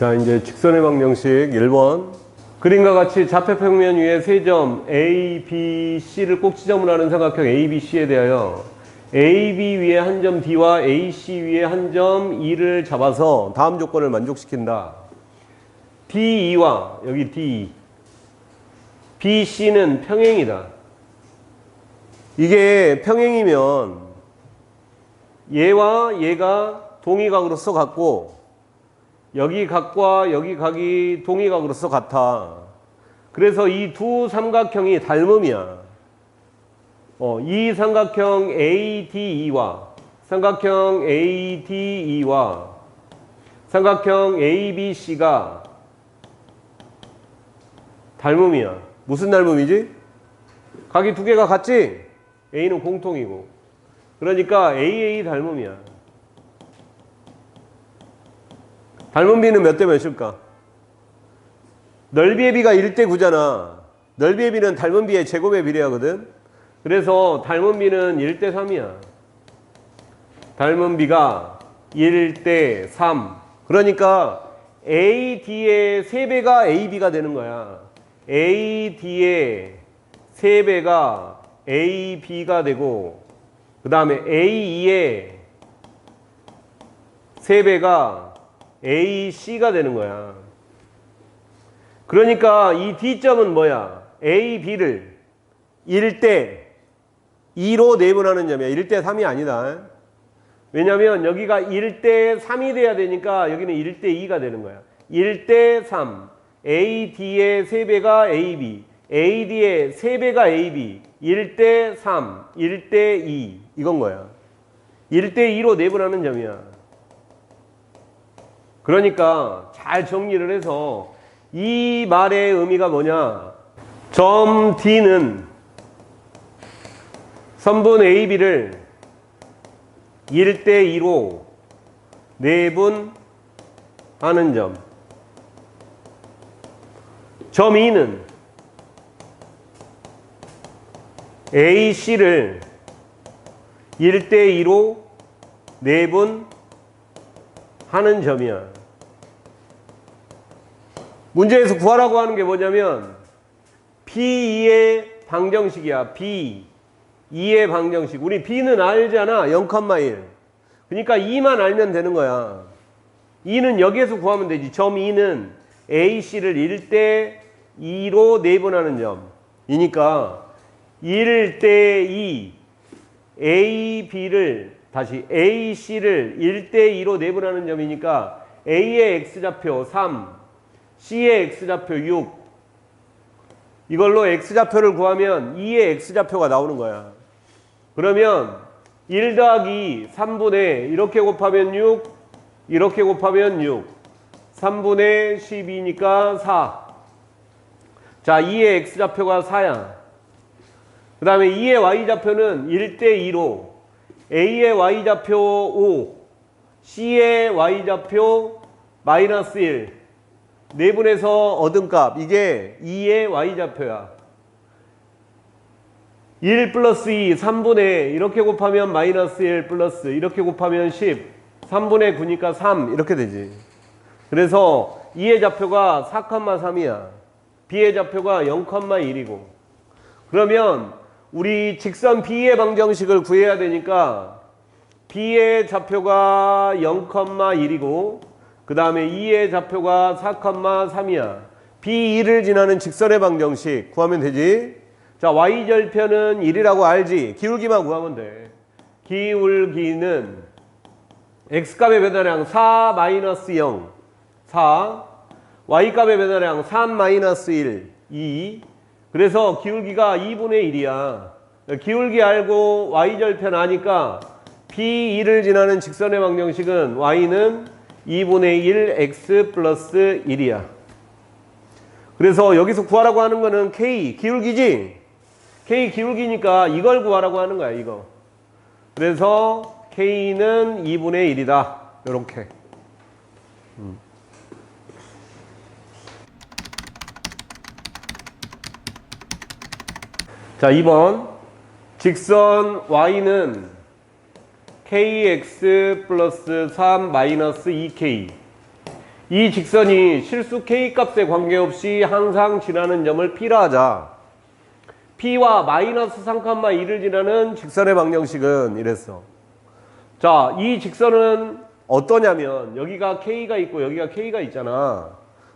자, 이제 직선의 방정식 1번. 그림과 같이 좌표평면 위에 세 점 A, B, C를 꼭 지점으로 하는 삼각형 A, B, C에 대하여 A, B 위에 한 점 D와 A, C 위에 한 점 E를 잡아서 다음 조건을 만족시킨다. D2와 여기 D, B, C는 평행이다. 이게 평행이면 얘와 얘가 동의각으로서 같고 여기 각과 여기 각이 동의각으로서 같아. 그래서 이 두 삼각형이 닮음이야. 이 삼각형 ADE와 삼각형 ADE와 삼각형 ABC가 닮음이야. 무슨 닮음이지? 각이 두 개가 같지? A는 공통이고. 그러니까 AA 닮음이야. 닮은 비는 몇 대 몇일까? 넓이의 비가 1대 9잖아. 넓이의 비는 닮은 비의 제곱에 비례하거든. 그래서 닮은 비는 1대 3이야. 닮은 비가 1대 3. 그러니까 AD의 3배가 AB가 되는 거야. AD의 3배가 AB가 되고 그 다음에 AE의 3배가 AC가 되는 거야. 그러니까 이 D점은 뭐야? AB를 1대 2로 내분하는 점이야. 1대 3이 아니다. 왜냐면 여기가 1대 3이 돼야 되니까 여기는 1대 2가 되는 거야. 1대 3. AD의 3배가 AB, AD의 3배가 AB, 1대 3, 1대 2 이건 거야. 1대 2로 내분하는 점이야. 그러니까 잘 정리를 해서 이 말의 의미가 뭐냐? 점 D는 선분 AB를 1대 2로 내분하는 점. 점 E는 AC를 1대 2로 내분하는 점이야. 문제에서 구하라고 하는 게 뭐냐면 B2의 방정식이야. B2의 방정식. 우리 B는 알잖아. 0,1. 그러니까 2만 알면 되는 거야. 2는 여기에서 구하면 되지. 점 2는 AC를 1대 2로 내분하는 점이니까 1대 2 AB를 다시 AC를 1대 2로 내분하는 점이니까 A의 X좌표 3 C의 X좌표 6 이걸로 X좌표를 구하면 2의 X좌표가 나오는 거야. 그러면 1 더하기 3분의 이렇게 곱하면 6 이렇게 곱하면 6 3분의 12니까 4. 자, 2의 X좌표가 4야. 그 다음에 2의 Y좌표는 1대 2로 A의 Y좌표 5 C의 Y좌표 마이너스 1 내분해서 얻은 값 이게 2의 Y좌표야. 1 플러스 2 3분의 이렇게 곱하면 마이너스 1 플러스 이렇게 곱하면 10 3분의 9니까 3 이렇게 되지. 그래서 2의 좌표가 4,3이야. B의 좌표가 0,1이고 그러면 우리 직선 B의 방정식을 구해야 되니까 B의 좌표가 0,1이고 그 다음에 2의 좌표가 4,3이야. B2를 지나는 직선의 방정식 구하면 되지. 자, Y절편은 1이라고 알지? 기울기만 구하면 돼. 기울기는 X값의 배달량 4 마이너스 0 4 Y값의 배달량 3 마이너스 1 2 그래서 기울기가 2분의 1이야. 기울기 알고 Y절편 아니까 B2를 지나는 직선의 방정식은 Y는 2분의 1 X 플러스 1이야. 그래서 여기서 구하라고 하는 거는 K 기울기지? K 기울기니까 이걸 구하라고 하는 거야. 이거. 그래서 K는 2분의 1이다. 요렇게. 자, 2번 직선 Y는 KX 플러스 3 마이너스 2K 이 직선이 실수 K값에 관계없이 항상 지나는 점을 P라 하자. P와 마이너스 3,2를 지나는 직선의 방정식은 이랬어. 자, 이 직선은 어떠냐면 여기가 K가 있고 여기가 K가 있잖아.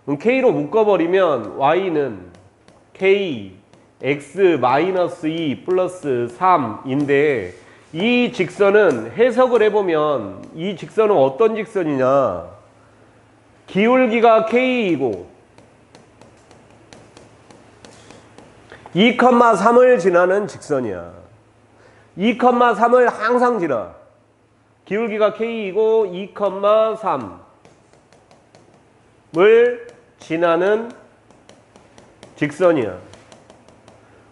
그럼 K로 묶어버리면 Y는 K, X-2 플러스 3인데 이 직선은 해석을 해보면 이 직선은 어떤 직선이냐. 기울기가 K이고 2,3을 지나는 직선이야. 2,3을 항상 지나. 기울기가 K이고 2,3을 지나는 직선이야.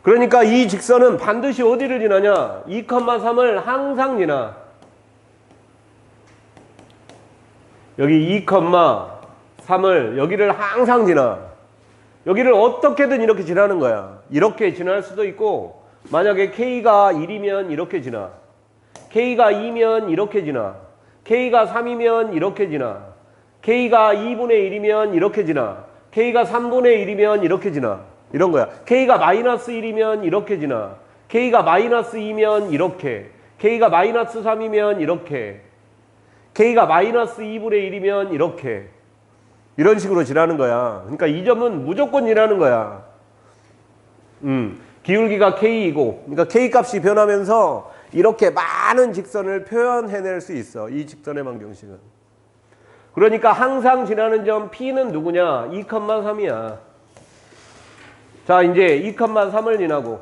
그러니까 이 직선은 반드시 어디를 지나냐? 2,3을 항상 지나. 여기 2,3을 여기를 항상 지나. 여기를 어떻게든 이렇게 지나는 거야. 이렇게 지날 수도 있고 만약에 K가 1이면 이렇게 지나. K가 2면 이렇게 지나. K가 3이면 이렇게 지나. K가 2분의 1이면 이렇게 지나. K가 3분의 1이면 이렇게 지나. 이런 거야. K가 마이너스 1이면 이렇게 지나. K가 마이너스 2면 이렇게. K가 마이너스 3이면 이렇게. K가 마이너스 2분의 1이면 이렇게. 이런 식으로 지나는 거야. 그러니까 이 점은 무조건 지나는 거야. 기울기가 K이고, 그러니까 K 값이 변하면서 이렇게 많은 직선을 표현해낼 수 있어. 이 직선의 방정식은. 그러니까 항상 지나는 점 P는 누구냐? 2,3이야. 자, 이제 2,3을 지나고.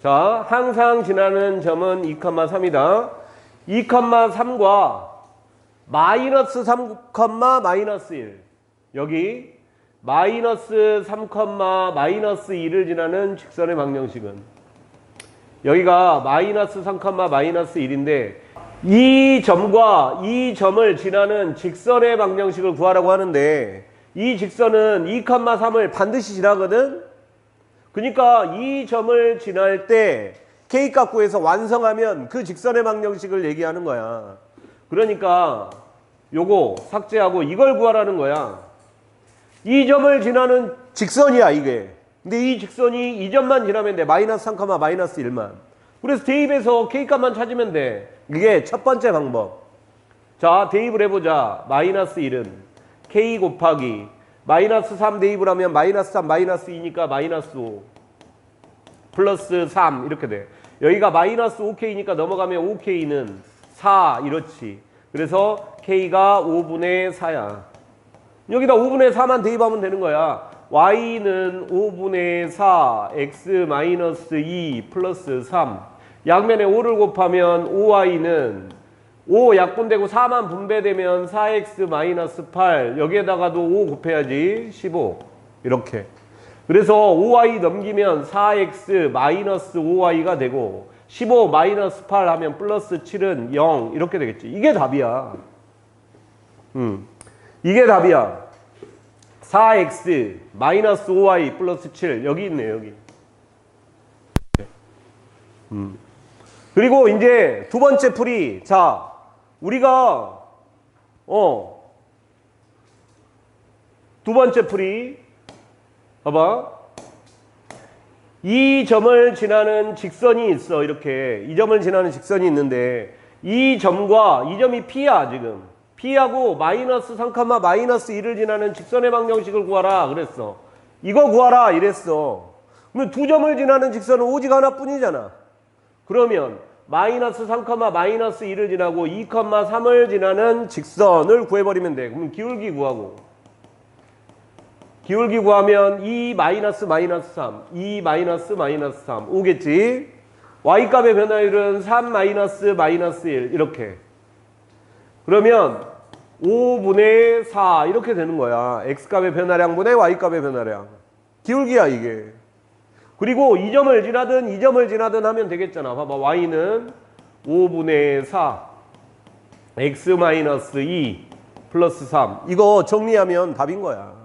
자, 항상 지나는 점은 2,3이다. 2,3과 마이너스 3, 마이너스 1. 여기 마이너스 3, 마이너스 2를 지나는 직선의 방정식은 여기가 마이너스 3, 마이너스 1인데 이 점과 이 점을 지나는 직선의 방정식을 구하라고 하는데 이 직선은 2,3을 반드시 지나거든. 그러니까 이 점을 지날 때 K값 구해서 완성하면 그 직선의 방정식을 얘기하는 거야. 그러니까 요거 삭제하고 이걸 구하라는 거야. 이 점을 지나는 직선이야 이게. 근데 이 직선이 이 점만 지나면 돼. 마이너스 3, 마이너스 1만. 그래서 대입해서 K값만 찾으면 돼. 이게 첫 번째 방법. 자, 대입을 해보자. 마이너스 1은 K 곱하기 마이너스 3 대입을 하면 마이너스 3 마이너스 2니까 마이너스 5 플러스 3 이렇게 돼. 여기가 마이너스 5K니까 넘어가면 5K는 4 이렇지. 그래서 K가 5분의 4야. 여기다 5분의 4만 대입하면 되는 거야. Y는 5분의 4 X-2 플러스 3. 양면에 5를 곱하면 5Y는 5 약분되고 4만 분배되면 4X-8. 여기에다가도 5 곱해야지 15. 이렇게. 그래서 5Y 넘기면 4X-5Y가 되고 15 마이너스 8 하면 플러스 7은 0 이렇게 되겠지. 이게 답이야. 이게 답이야. 4X 마이너스 5Y 플러스 7 여기 있네 여기. 그리고 이제 두 번째 풀이. 자, 우리가 두 번째 풀이 봐봐. 이 점을 지나는 직선이 있어. 이렇게 이 점을 지나는 직선이 있는데 이 점과 이 점이 P야 지금. P하고 마이너스 3, 마이너스 2를 지나는 직선의 방정식을 구하라 그랬어. 이거 구하라 이랬어. 그러면 두 점을 지나는 직선은 오직 하나뿐이잖아. 그러면 마이너스 3, 마이너스 2를 지나고 2,3을 지나는 직선을 구해버리면 돼. 그럼 기울기 구하고. 기울기 구하면 2 마이너스 마이너스 3, 2 마이너스 마이너스 3 오겠지. Y값의 변화율은 3 마이너스 마이너스 1 이렇게. 그러면 5분의 4 이렇게 되는 거야. X값의 변화량분의 Y값의 변화량. 기울기야 이게. 그리고 이 점을 지나든 이 점을 지나든 하면 되겠잖아. 봐봐. Y는 5분의 4 X-2 플러스 3. 이거 정리하면 답인 거야.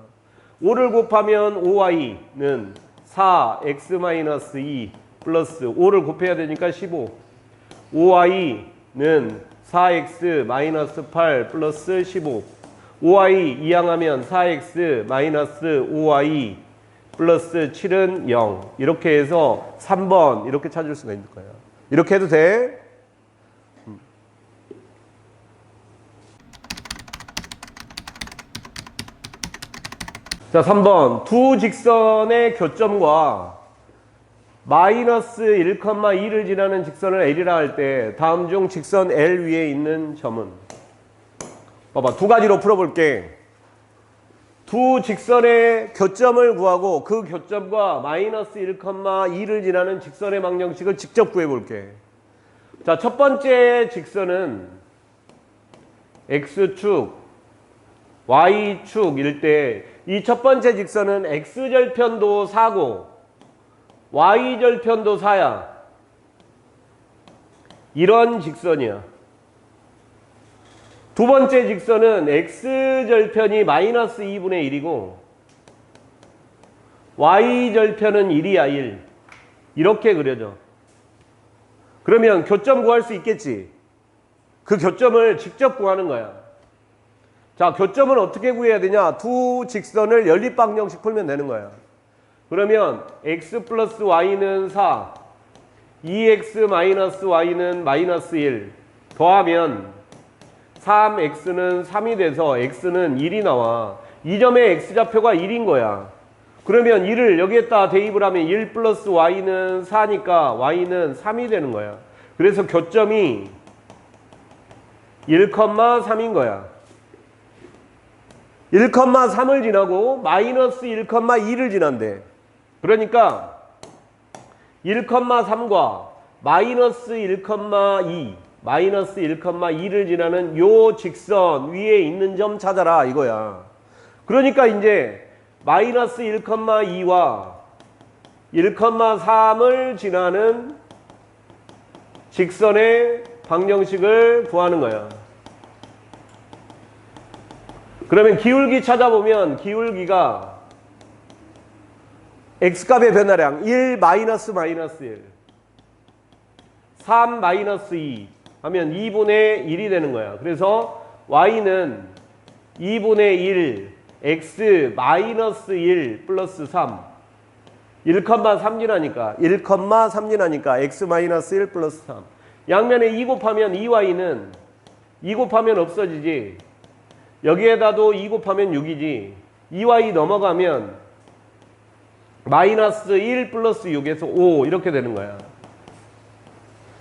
5를 곱하면 5Y는 4X-2 플러스 5를 곱해야 되니까 15. 5Y는 4X-8 플러스 15. 5y 이항하면 4x 마이너스 5y 플러스 7은 0. 이렇게 해서 3번 이렇게 찾을 수가 있는 거예요. 이렇게 해도 돼? 자, 3번. 두 직선의 교점과 마이너스 1,2를 지나는 직선을 L이라 할 때 다음 중 직선 L 위에 있는 점은? 봐봐, 두 가지로 풀어볼게. 두 직선의 교점을 구하고 그 교점과 마이너스 1,2를 지나는 직선의 방정식을 직접 구해볼게. 자, 첫 번째 직선은 X축, Y축일 때 이 첫 번째 직선은 X절편도 4고 Y절편도 4야. 이런 직선이야. 두 번째 직선은 X절편이 마이너스 2분의 1이고 Y절편은 1이야. 1. 이렇게 그려져. 그러면 교점 구할 수 있겠지. 그 교점을 직접 구하는 거야. 자, 교점은 어떻게 구해야 되냐? 두 직선을 연립방정식 풀면 되는 거야. 그러면 x 플러스 y는 4, 2x 마이너스 y는 마이너스 1 더하면 3x는 3이 돼서 x는 1이 나와. 이 점의 x좌표가 1인 거야. 그러면 1을 여기에다 대입을 하면 1 플러스 y는 4니까 y는 3이 되는 거야. 그래서 교점이 1,3인 거야. 1,3을 지나고 마이너스 1,2를 지난대. 그러니까 1,3과 마이너스 1,2 마이너스 1,2를 지나는 요 직선 위에 있는 점 찾아라 이거야. 그러니까 이제 마이너스 1,2와 1,3을 지나는 직선의 방정식을 구하는 거야. 그러면 기울기 찾아보면 기울기가 x값의 변화량 1 마이너스 마이너스 1 3 마이너스 2 하면 2분의 1이 되는 거야. 그래서 y는 2분의 1 x 마이너스 1 플러스 3 1,3 지나니까 1,3 지나니까 x 마이너스 1 플러스 3 양면에 2 곱하면 2y는 2 곱하면 없어지지. 여기에다도 2 곱하면 6이지. 2y 넘어가면 마이너스 1 플러스 6에서 5 이렇게 되는 거야.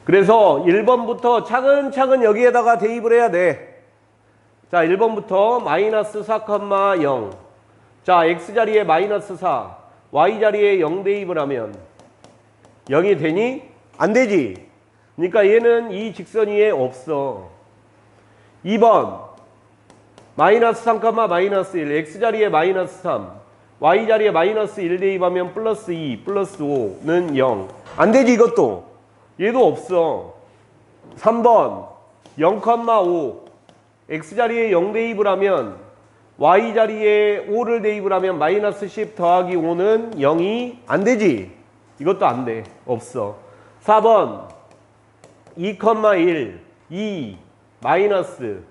그래서 1번부터 차근차근 여기에다가 대입을 해야 돼. 자, 1번부터 마이너스 4,0. 자, x자리에 마이너스 4, y자리에 0 대입을 하면 0이 되니? 안 되지. 그러니까 얘는 이 직선 위에 없어. 2번 마이너스 3, 마이너스 1 x자리에 마이너스 3 y자리에 마이너스 1 대입하면 플러스 2 플러스 5는 0 안 되지. 이것도 얘도 없어. 3번 0,5 x자리에 0 대입을 하면 y자리에 5를 대입을 하면 마이너스 10 더하기 5는 0이 안 되지. 이것도 안 돼. 없어. 4번 2,1 2 마이너스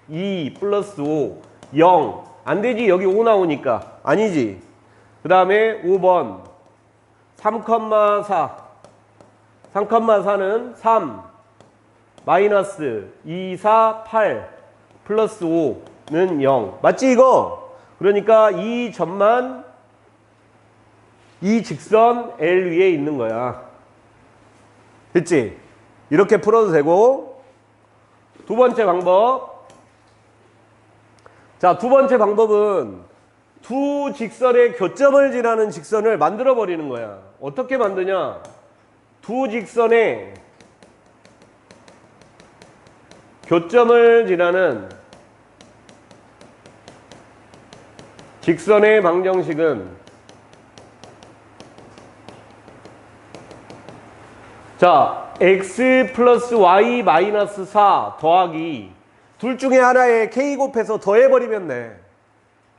2 플러스 5 0 안 되지. 여기 5 나오니까 아니지. 그 다음에 5번 3,4 3,4는 3 마이너스 2 4 8 플러스 5는 0 맞지 이거? 그러니까 이 점만 이 직선 L 위에 있는 거야. 됐지? 이렇게 풀어도 되고. 두 번째 방법. 자, 두 번째 방법은 두 직선의 교점을 지나는 직선을 만들어 버리는 거야. 어떻게 만드냐? 두 직선의 교점을 지나는 직선의 방정식은 자, x 플러스 y 마이너스 4 더하기 둘 중에 하나에 k 곱해서 더해버리면 돼.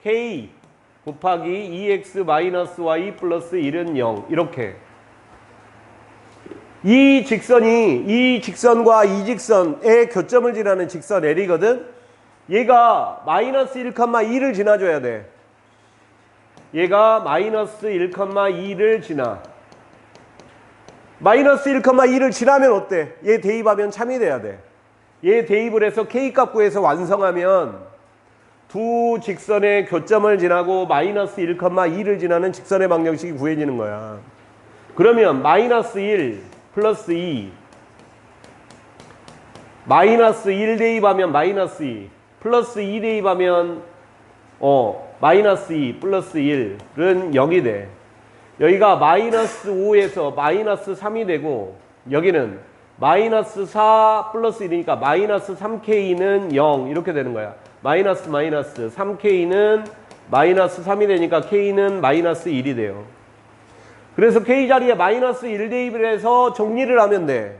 k 곱하기 2x 마이너스 y 플러스 1은 0 이렇게. 이 직선과 이 직선의 교점을 지나는 직선 L이거든. 얘가 마이너스 1,2를 지나줘야 돼. 얘가 마이너스 1,2를 지나. 마이너스 1,2를 지나면 어때? 얘 대입하면 참이 돼야 돼. 얘 대입을 해서 K값 구해서 완성하면 두 직선의 교점을 지나고 마이너스 1,2를 지나는 직선의 방정식이 구해지는 거야. 그러면 마이너스 1 플러스 2 마이너스 1 대입하면 마이너스 2 플러스 2 대입하면 마이너스 2 플러스 1은 0이 돼. 여기가 마이너스 5에서 마이너스 3이 되고 여기는 마이너스 4 플러스 1이니까 마이너스 3K는 0 이렇게 되는 거야. 마이너스 3K는 마이너스 3이 되니까 K는 마이너스 1이 돼요. 그래서 K 자리에 마이너스 1 대입을 해서 정리를 하면 돼.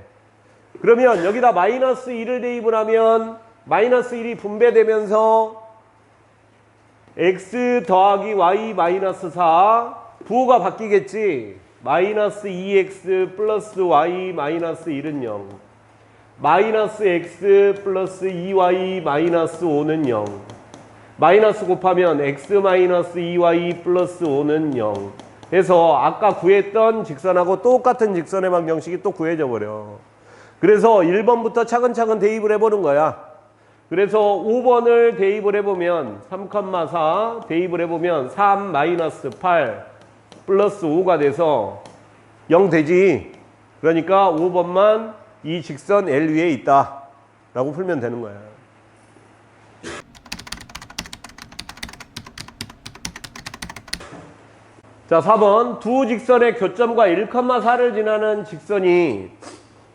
그러면 여기다 마이너스 1을 대입을 하면 마이너스 1이 분배되면서 x 더하기 y 마이너스 4 부호가 바뀌겠지. 마이너스 2x 플러스 y 마이너스 1은 0 마이너스 x 플러스 2y 마이너스 5는 0 마이너스 곱하면 x 마이너스 2y 플러스 5는 0 해서 아까 구했던 직선하고 똑같은 직선의 방정식이 또 구해져 버려. 그래서 1번부터 차근차근 대입을 해보는 거야. 그래서 5번을 대입을 해보면 3,4 대입을 해보면 3 마이너스 8 플러스 5가 돼서 0 되지. 그러니까 5번만 이 직선 L 위에 있다 라고 풀면 되는 거야. 자, 4번 두 직선의 교점과 1,4를 지나는 직선이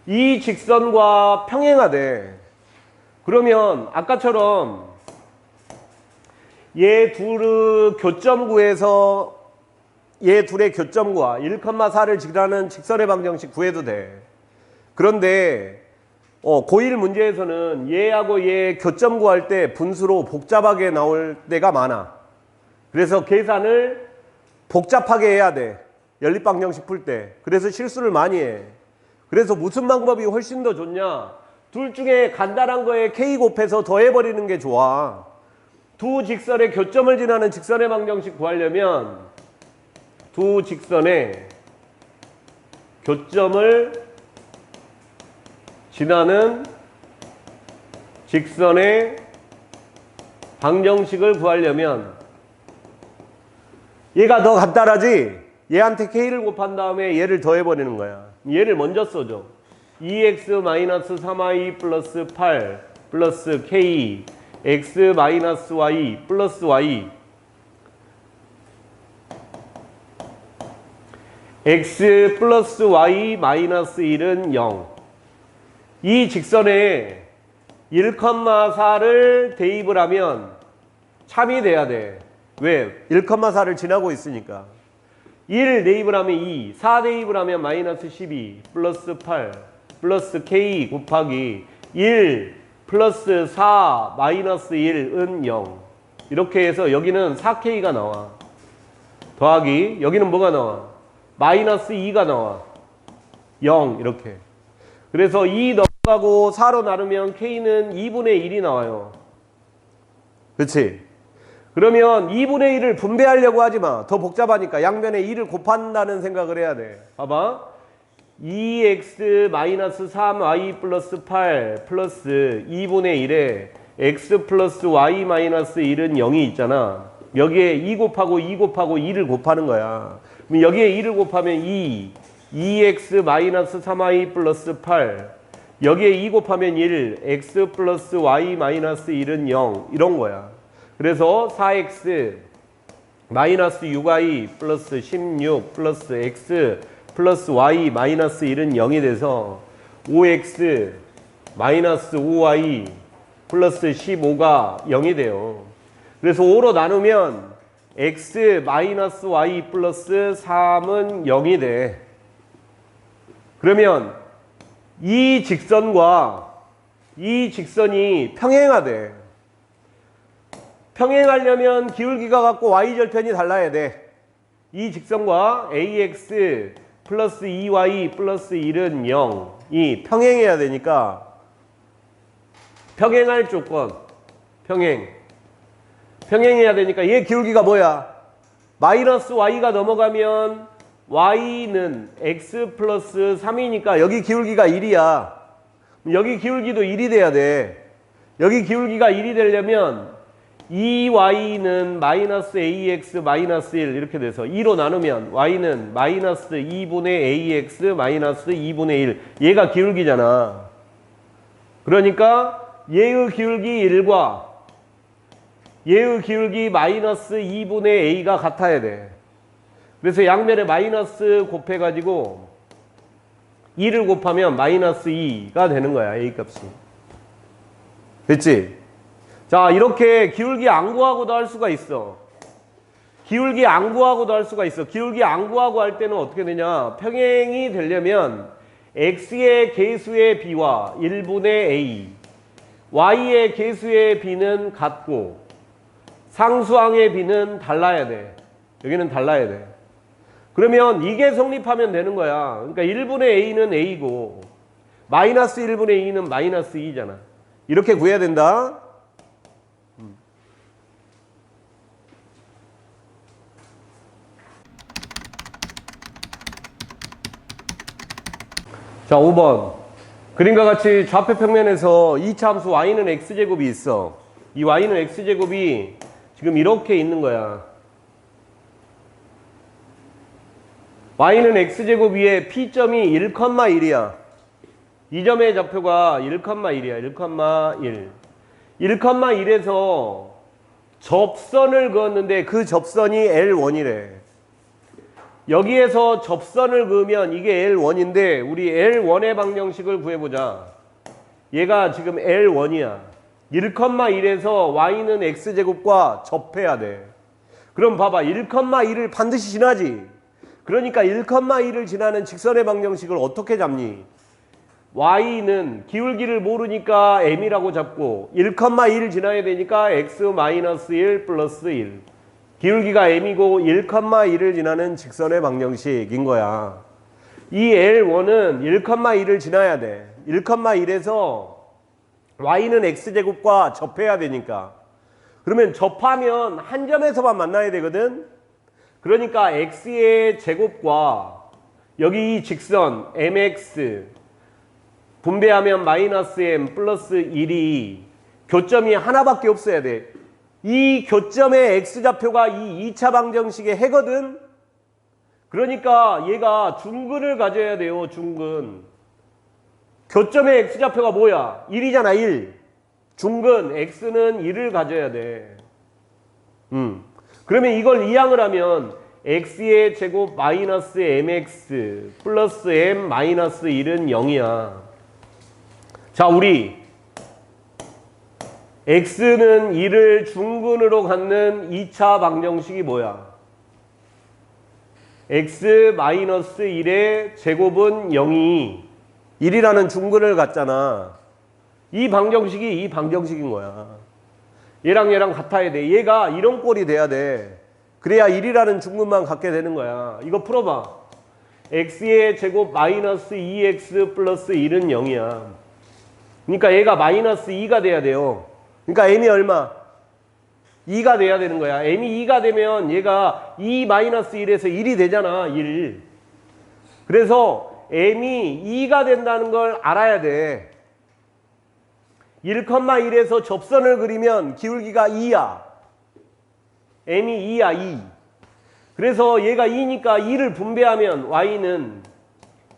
이 직선과 평행하대. 그러면 아까처럼 얘 둘의 교점 구해서 얘 둘의 교점 구하 1,4를 지나는 직선의 방정식 구해도 돼. 그런데 고1 문제에서는 얘하고 얘 교점 구할 때 분수로 복잡하게 나올 때가 많아. 그래서 계산을 복잡하게 해야 돼. 연립방정식 풀 때. 그래서 실수를 많이 해. 그래서 무슨 방법이 훨씬 더 좋냐? 둘 중에 간단한 거에 K 곱해서 더해버리는 게 좋아. 두 직선의 교점을 지나는 직선의 방정식 구하려면 두 직선의 교점을 지나는 직선의 방정식을 구하려면 얘가 더 간단하지? 얘한테 K를 곱한 다음에 얘를 더해버리는 거야. 얘를 먼저 써줘. 2x-3y 플러스 8 플러스 K x-y 플러스 y x 플러스 y 마이너스 1은 0. 이 직선에 1,4를 대입을 하면 참이 돼야 돼. 왜? 1,4를 지나고 있으니까. 1 대입을 하면 2, 4 대입을 하면 마이너스 12 플러스 8 플러스 K 곱하기 1 플러스 4 마이너스 1은 0. 이렇게 해서 여기는 4K가 나와. 더하기 여기는 뭐가 나와? 마이너스 2가 나와. 0 이렇게. 그래서 2 넘어가고 4로 나누면 K는 2분의 1이 나와요. 그렇지? 그러면 2분의 1을 분배하려고 하지 마. 더 복잡하니까 양변에 2를 곱한다는 생각을 해야 돼. 봐봐. 2x-3y 플러스 8 플러스 2분의 1에 x 플러스 y 마이너스 1은 0이 있잖아. 여기에 2 곱하고 2 곱하고 2를 곱하는 거야. 그럼 여기에 2를 곱하면 2x-3y 플러스 8 여기에 2 곱하면 1 x 플러스 y 마이너스 1은 0 이런 거야. 그래서 4x 마이너스 6y 플러스 16 플러스 x 플러스 y 마이너스 1은 0이 돼서 5x 마이너스 5y 플러스 15가 0이 돼요. 그래서 5로 나누면 x 마이너스 y 플러스 3은 0이 돼. 그러면 이 직선과 이 직선이 평행하대. 평행하려면 기울기가 같고 y절편이 달라야 돼. 이 직선과 ax 플러스 2y 플러스 1은 0이 평행해야 되니까 평행할 조건 평행해야 되니까 얘 기울기가 뭐야? 마이너스 y가 넘어가면 y는 x 플러스 3이니까 여기 기울기가 1이야. 여기 기울기도 1이 돼야 돼. 여기 기울기가 1이 되려면 2y는 마이너스 ax 마이너스 1 이렇게 돼서 2로 나누면 y는 마이너스 2분의 ax 마이너스 2분의 1. 얘가 기울기잖아. 그러니까 얘의 기울기 1과 얘의 기울기 마이너스 2분의 a가 같아야 돼. 그래서 양면에 마이너스 곱해가지고 2를 곱하면 마이너스 2가 되는 거야. a 값이. 됐지? 자, 이렇게 기울기 안 구하고도 할 수가 있어. 기울기 안 구하고도 할 수가 있어. 기울기 안 구하고 할 때는 어떻게 되냐? 평행이 되려면 x의 개수의 b와 1분의 a, y의 개수의 b는 같고 상수항의 b는 달라야 돼. 여기는 달라야 돼. 그러면 이게 성립하면 되는 거야. 그러니까 1분의 a는 a고 마이너스 1분의 2는 마이너스 2잖아. 이렇게 구해야 된다. 자, 5번. 그림과 같이 좌표 평면에서 2차 함수 y는 x제곱이 있어. 이 y는 x제곱이 지금 이렇게 있는 거야. y는 x제곱 위에 p점이 1,1이야. 이 점의 좌표가 1,1이야. 1,1. 1,1에서 접선을 그었는데 그 접선이 L1이래. 여기에서 접선을 그으면 이게 L1인데 우리 L1의 방정식을 구해보자. 얘가 지금 L1이야. 1,1에서 y는 x제곱과 접해야 돼. 그럼 봐봐. 1,1을 반드시 지나지. 그러니까 1,1을 지나는 직선의 방정식을 어떻게 잡니? y는 기울기를 모르니까 m이라고 잡고 1,1 지나야 되니까 x-1 플러스 1. 기울기가 m이고 1,1을 지나는 직선의 방정식인 거야. 이 L1은 1,1을 지나야 돼. 1,1에서 y는 x제곱과 접해야 되니까. 그러면 접하면 한 점에서만 만나야 되거든. 그러니까 x의 제곱과 여기 이 직선 mx 분배하면 마이너스 m 플러스 1이 교점이 하나밖에 없어야 돼. 이 교점의 x좌표가 이 2차 방정식의 해거든. 그러니까 얘가 중근을 가져야 돼요. 중근. 교점의 x좌표가 뭐야? 1이잖아. 1. 중근 x는 1을 가져야 돼. 그러면 이걸 이항을 하면 x의 제곱 마이너스 mx 플러스 m 마이너스 1은 0이야. 자, 우리 x는 1을 중근으로 갖는 2차 방정식이 뭐야? x 마이너스 1의 제곱은 0이 1이라는 중근을 갖잖아. 이 방정식이 이 방정식인 거야. 얘랑 얘랑 같아야 돼. 얘가 이런 꼴이 돼야 돼. 그래야 1이라는 중근만 갖게 되는 거야. 이거 풀어봐. x의 제곱 마이너스 2x 플러스 1은 0이야. 그러니까 얘가 마이너스 2가 돼야 돼요. 그러니까 m이 얼마? 2가 돼야 되는 거야. m이 2가 되면 얘가 2 마이너스 1에서 1이 되잖아. 1. 그래서 m이 2가 된다는 걸 알아야 돼. 1,1에서 접선을 그리면 기울기가 2야. m이 2야. 2. 그래서 얘가 2니까 2를 분배하면 y는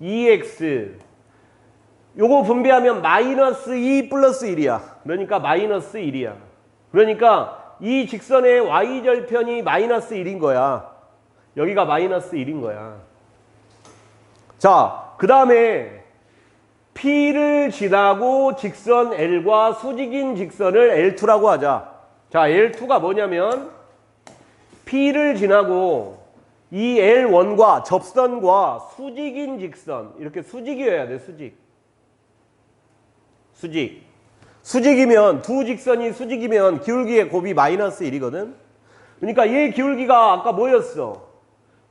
2x 요거 분배하면 마이너스 2 플러스 1이야. 그러니까 마이너스 1이야. 그러니까 이 직선의 y절편이 마이너스 1인 거야. 여기가 마이너스 1인 거야. 자, 그 다음에 P를 지나고 직선 L과 수직인 직선을 L2라고 하자. 자, L2가 뭐냐면 P를 지나고 이 L1과 접선과 수직인 직선, 이렇게 수직이어야 돼. 수직이면 두 직선이 수직이면 기울기의 곱이 마이너스 1이거든. 그러니까 얘 기울기가 아까 뭐였어?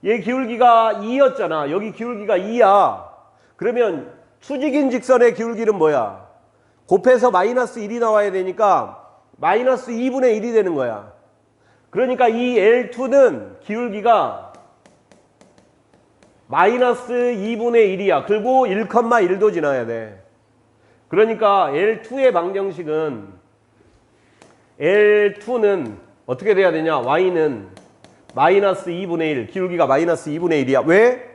얘 기울기가 2였잖아. 여기 기울기가 2야. 그러면 수직인 직선의 기울기는 뭐야? 곱해서 마이너스 1이 나와야 되니까 마이너스 2분의 1이 되는 거야. 그러니까 이 L2는 기울기가 마이너스 2분의 1이야. 그리고 1,1도 지나야 돼. 그러니까 L2의 방정식은 L2는 어떻게 돼야 되냐? Y는 마이너스 2분의 1, 기울기가 마이너스 2분의 1이야. 왜?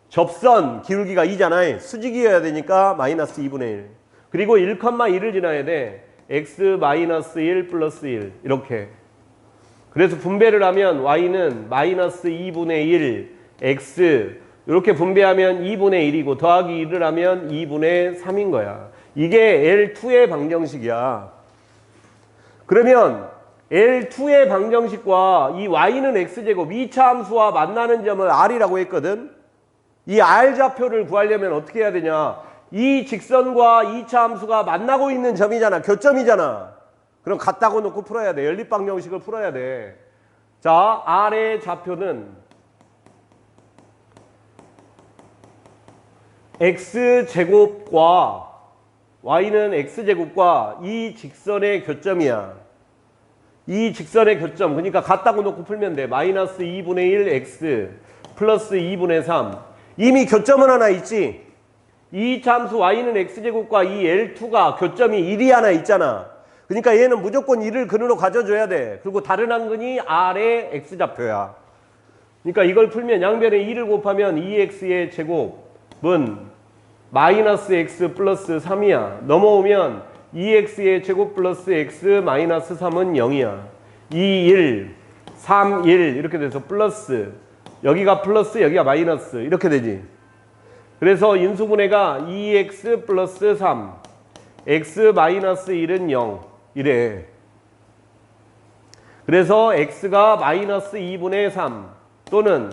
접선 기울기가 2잖아요. 수직이어야 되니까 마이너스 2분의 1. 그리고 1,1을 지나야 돼. x 마이너스 1 플러스 1 이렇게. 그래서 분배를 하면 y는 마이너스 2분의 1 x 이렇게 분배하면 2분의 1이고 더하기 1을 하면 2분의 3인 거야. 이게 L2의 방정식이야. 그러면 L2의 방정식과 이 y는 x제곱 2차 함수와 만나는 점을 r이라고 했거든. 이 r좌표를 구하려면 어떻게 해야 되냐? 이 직선과 2차 함수가 만나고 있는 점이잖아. 교점이잖아. 그럼 같다고 놓고 풀어야 돼. 연립방정식을 풀어야 돼. 자, r의 좌표는 x제곱과 y는 x제곱과 이 직선의 교점이야. 이 직선의 교점. 그러니까 같다고 놓고 풀면 돼. 마이너스 2분의 1 x 플러스 2분의 3. 이미 교점은 하나 있지. 이 함수 y는 x제곱과 이 L2가 교점이 1이 하나 있잖아. 그러니까 얘는 무조건 1을 근으로 가져줘야 돼. 그리고 다른 한근이 R의 x좌표야. 그러니까 이걸 풀면 양변에 2를 곱하면 2x의 제곱은 마이너스 x 플러스 3이야. 넘어오면 2x의 제곱 플러스 x 마이너스 3은 0이야. 2, 1, 3, 1 이렇게 돼서 플러스 여기가 플러스 여기가 마이너스 이렇게 되지. 그래서 인수분해가 2x 플러스 3 x 마이너스 1은 0 이래. 그래서 x가 마이너스 2분의 3 또는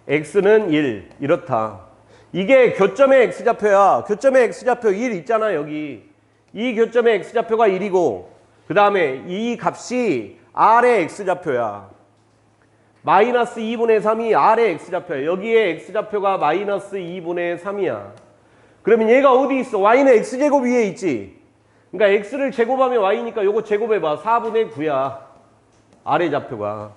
x는 1 이렇다. 이게 교점의 x좌표야. 교점의 x좌표 1 있잖아. 여기 이 교점의 x좌표가 1이고 그 다음에 이 값이 r의 x좌표야. 마이너스 2분의 3이 r의 x좌표야. 여기에 x좌표가 마이너스 2분의 3이야. 그러면 얘가 어디 있어? y는 x제곱 위에 있지. 그러니까 x를 제곱하면 y니까 요거 제곱해봐. 4분의 9야. r의 좌표가.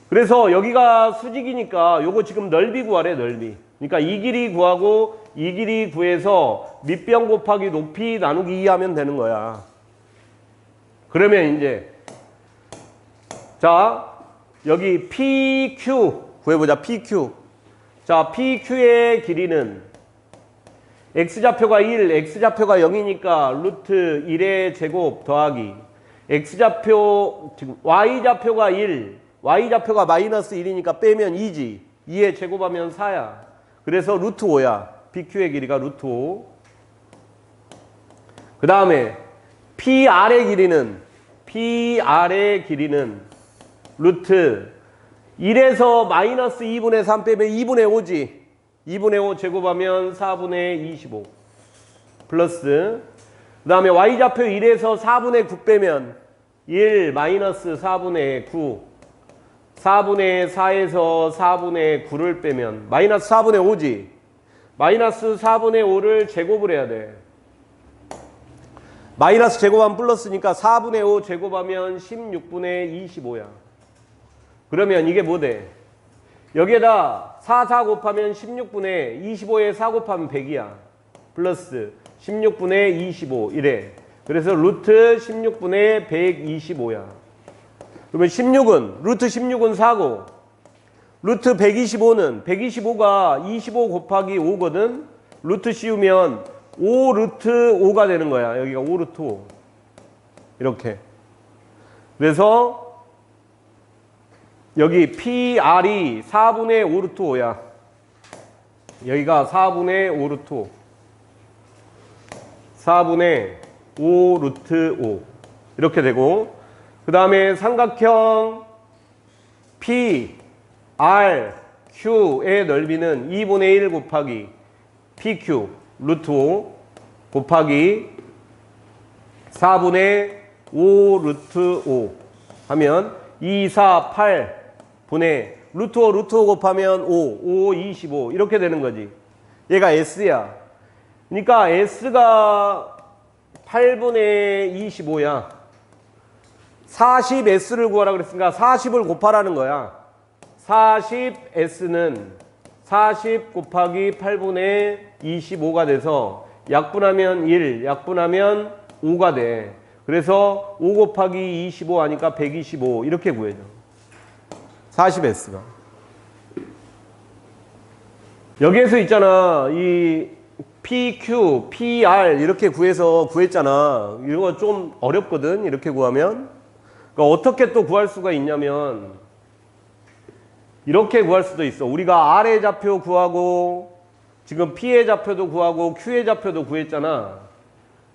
그래서 여기가 수직이니까 요거 지금 넓이 구하래. 넓이. 그러니까 이 길이 구하고 이 길이 구해서 밑변 곱하기 높이 나누기 2 하면 되는 거야. 그러면 이제 자 여기 PQ 구해보자. PQ. 자, PQ의 길이는 x좌표가 1, x좌표가 0이니까 루트 1의 제곱 더하기 x좌표, 지금 y좌표가 1, y좌표가 마이너스 1이니까 빼면 2지. 2의 제곱하면 4야. 그래서 루트 5야. PQ의 길이가 루트 5. 그 다음에 PR의 길이는 루트 1에서 마이너스 2분의 3 빼면 2분의 5지. 2분의 5 제곱하면 4분의 25 플러스 그 다음에 y좌표 1에서 4분의 9 빼면 1 마이너스 4분의 9 4분의 4에서 4분의 9를 빼면 마이너스 4분의 5지. 마이너스 4분의 5를 제곱을 해야 돼. 마이너스 제곱하면 플러스니까 4분의 5 제곱하면 16분의 25야. 그러면 이게 뭐 돼? 여기에다 4 곱하면 16분의 25에 4 곱하면 100이야. 플러스 16분의 25 이래. 그래서 루트 16분의 125야. 그러면 16은 루트 16은 4고 루트 125가 25 곱하기 5거든. 루트 씌우면 5 루트 5가 되는 거야. 여기가 5 루트 5 이렇게. 그래서 여기 PR이 4분의 5 루트 5야. 여기가 4분의 5 루트 5. 4분의 5 루트 5. 이렇게 되고, 그 다음에 삼각형 PRQ의 넓이는 2분의 1 곱하기 PQ 루트 5 곱하기 4분의 5 루트 5 하면 2, 4, 8 분의 루트 5 곱하면 5, 25 이렇게 되는 거지. 얘가 S야. 그러니까 S가 8분의 25야. 40S를 구하라 그랬으니까 40을 곱하라는 거야. 40S는 40 곱하기 8분의 25가 돼서 약분하면 1, 약분하면 5가 돼. 그래서 5 곱하기 25 하니까 125 이렇게 구해줘. 40S가. 여기에서 있잖아. 이 PQ, PR 이렇게 구했잖아. 이거 좀 어렵거든. 이렇게 구하면. 그러니까 어떻게 또 구할 수가 있냐면 이렇게 구할 수도 있어. 우리가 R의 좌표 구하고 지금 P의 좌표도 구하고 Q의 좌표도 구했잖아.